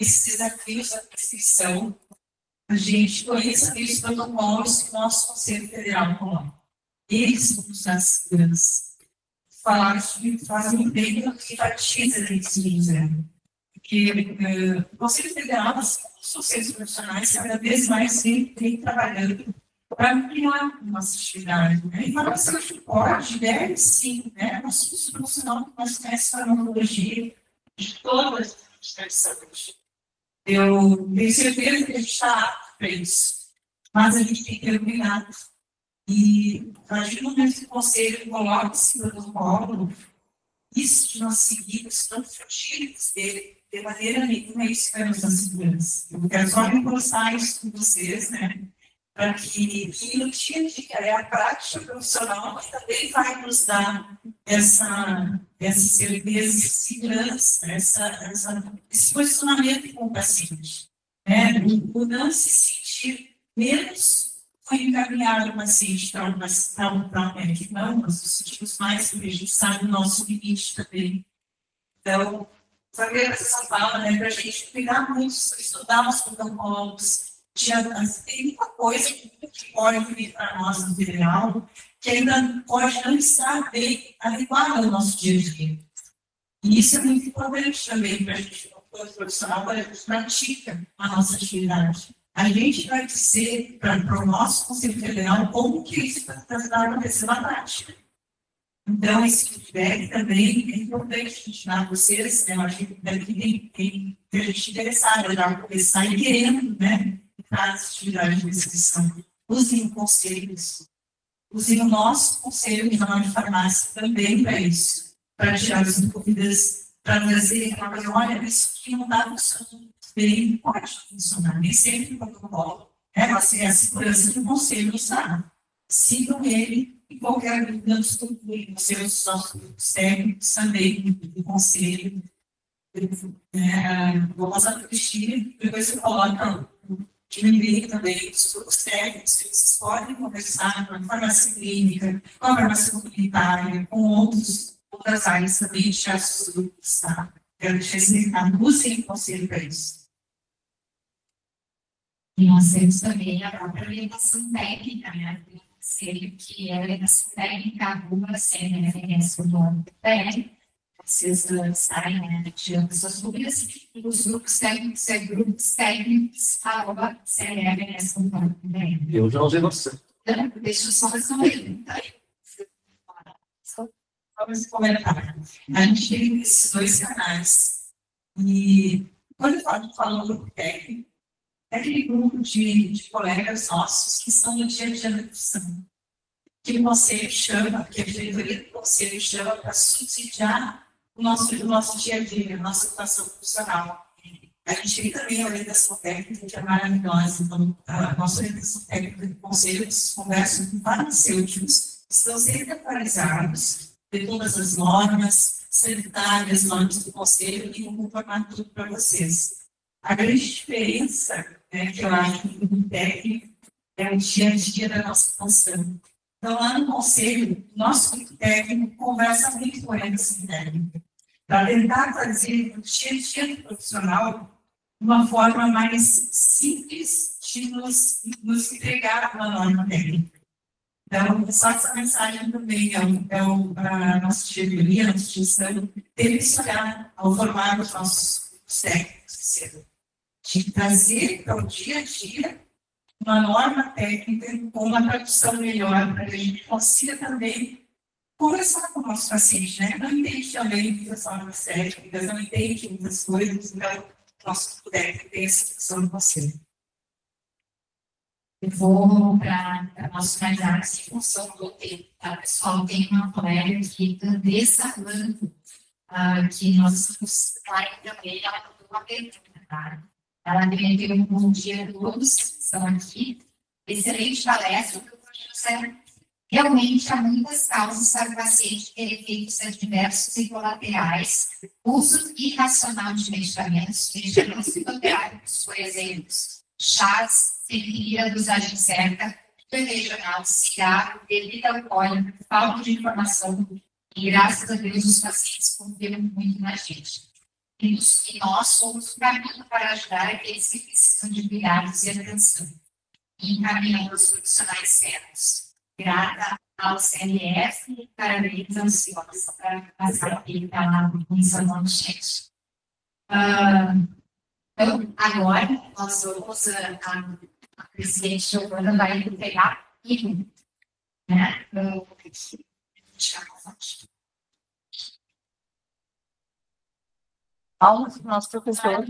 esses desafios da prescrição. A gente conheça aqueles protocolos que o nosso Conselho Federal coloca. Eles vão nos dar segurança. Falar que fazem um bem que enfatiza isso, porque o Conselho Federal, os conselhos profissionais, cada vez mais vem trabalhando para ampliar nossa atividade. Né? E farmacêutico pode, deve sim, né? Nós somos profissionais que nós conhecemos farmacologia de todas as instituições de saúde. Eu tenho certeza que a gente está apto para isso, mas a gente tem que ter cuidado. E a partir do momento que o conselho coloca esse protocolo, isso de nós seguirmos, não fugirmos dele, de maneira nenhuma, isso vai nos dar segurança. Eu quero só reforçar isso com vocês, né? Para que no dia a dia é a prática profissional que também vai nos dar essa certeza, essa segurança, esse posicionamento com o paciente. Né? O não se sentir menos foi encaminhar o paciente para um médico. Não, nós nos sentimos mais, porque a gente sabe o nosso limite também. Então, saber essa fala, né, para a gente cuidar muito, estudar os protocolos. Tem muita coisa que pode vir para nós no federal, que ainda pode não estar bem adequada ao nosso dia a dia. E isso é muito importante também para a gente, como profissional, para a gente pratica a nossa atividade. A gente vai dizer para o nosso Conselho Federal como que isso vai acontecer na prática. Então, esse feedback também é importante a gente dar a vocês, né? Eu acho que tem gente interessada já começar e querendo, né? As atividades de inscrição. Usem conselhos. Usem o nosso Conselho Regional de Farmácia também para isso. Para tirar as dúvidas, para trazer, olha, isso aqui não está funcionando bem, pode funcionar. Nem sempre o protocolo. Mas é a segurança do Conselho usar. Sigam ele e qualquer dúvida nos concluir. Os nossos técnicos também do Conselho. Vou passar para o Cristina, depois eu coloco diminuir também os técnicos que vocês podem conversar com a farmácia clínica, com a farmácia comunitária, com outras áreas também, de os grupos, tá? Quero deixar esse recado, usem o conselho para isso. E nós temos também a própria orientação técnica, né? Do conselho, que é a orientação técnica, CNFS.br. Vocês estarem, né, tirando suas dúvidas, e os grupos técnicos @crps.cnfs.br. Eu já usei você. Deixa eu só fazer uma pergunta. Vamos comentar. A gente tem esses dois canais. E quando eu falo grupo técnico, é aquele grupo de colegas nossos que estão no dia a dia da profissão. Que o conselho chama, que a diretoria do conselho chama para subsidiar o nosso dia a dia, a nossa situação profissional. A gente tem também a orientação técnica, que é maravilhosa. Então, a nossa orientação técnica do conselho, eles conversam com farmacêuticos, estão sempre atualizados de todas as normas sanitárias, normas do conselho, e vão informar tudo para vocês. A grande diferença, né, que eu acho do grupo técnico é o dia a dia da nossa função. Então, lá no conselho, nosso grupo técnico conversa muito com a orientação técnica, para tentar fazer o dia a dia do profissional uma forma mais simples de nos entregar uma norma técnica. Então, só essa mensagem também a nossa diretoria, a nossa gestão, teve que olhar ao formar os nossos técnicos, de trazer para o dia a dia uma norma técnica com uma tradução melhor, para que a gente consiga também conversar com o nosso paciente, né? Não entende também muitas formas técnicas, não entende muitas coisas, então, nós puder ter essa discussão com você. Eu vou para nós finalizarmos em função do tempo, tá? Pessoal, tem uma colega aqui dessa ano que nós estamos lá também, ela mandou uma pergunta, tá? Ela me um bom dia a todos que estão aqui. Excelente palestra, José. Realmente há muitas causas para o paciente ter efeitos adversos e colaterais, uso irracional de medicamentos psicoterápicos, por exemplo, chás, sem dosagem certa, regional, cigarro, bebida alcoólica, falta de informação, e graças a Deus os pacientes confiam muito na gente. E nós somos o caminho para ajudar aqueles que precisam de cuidados e atenção. E encaminhando os profissionais certos. Grata ao CLF, parabéns ansiosa para passar aqui pela comissão do chat. Então, agora, nós vamos, a presidente Giovana vai entregar e, né, Palmas para o nosso professor.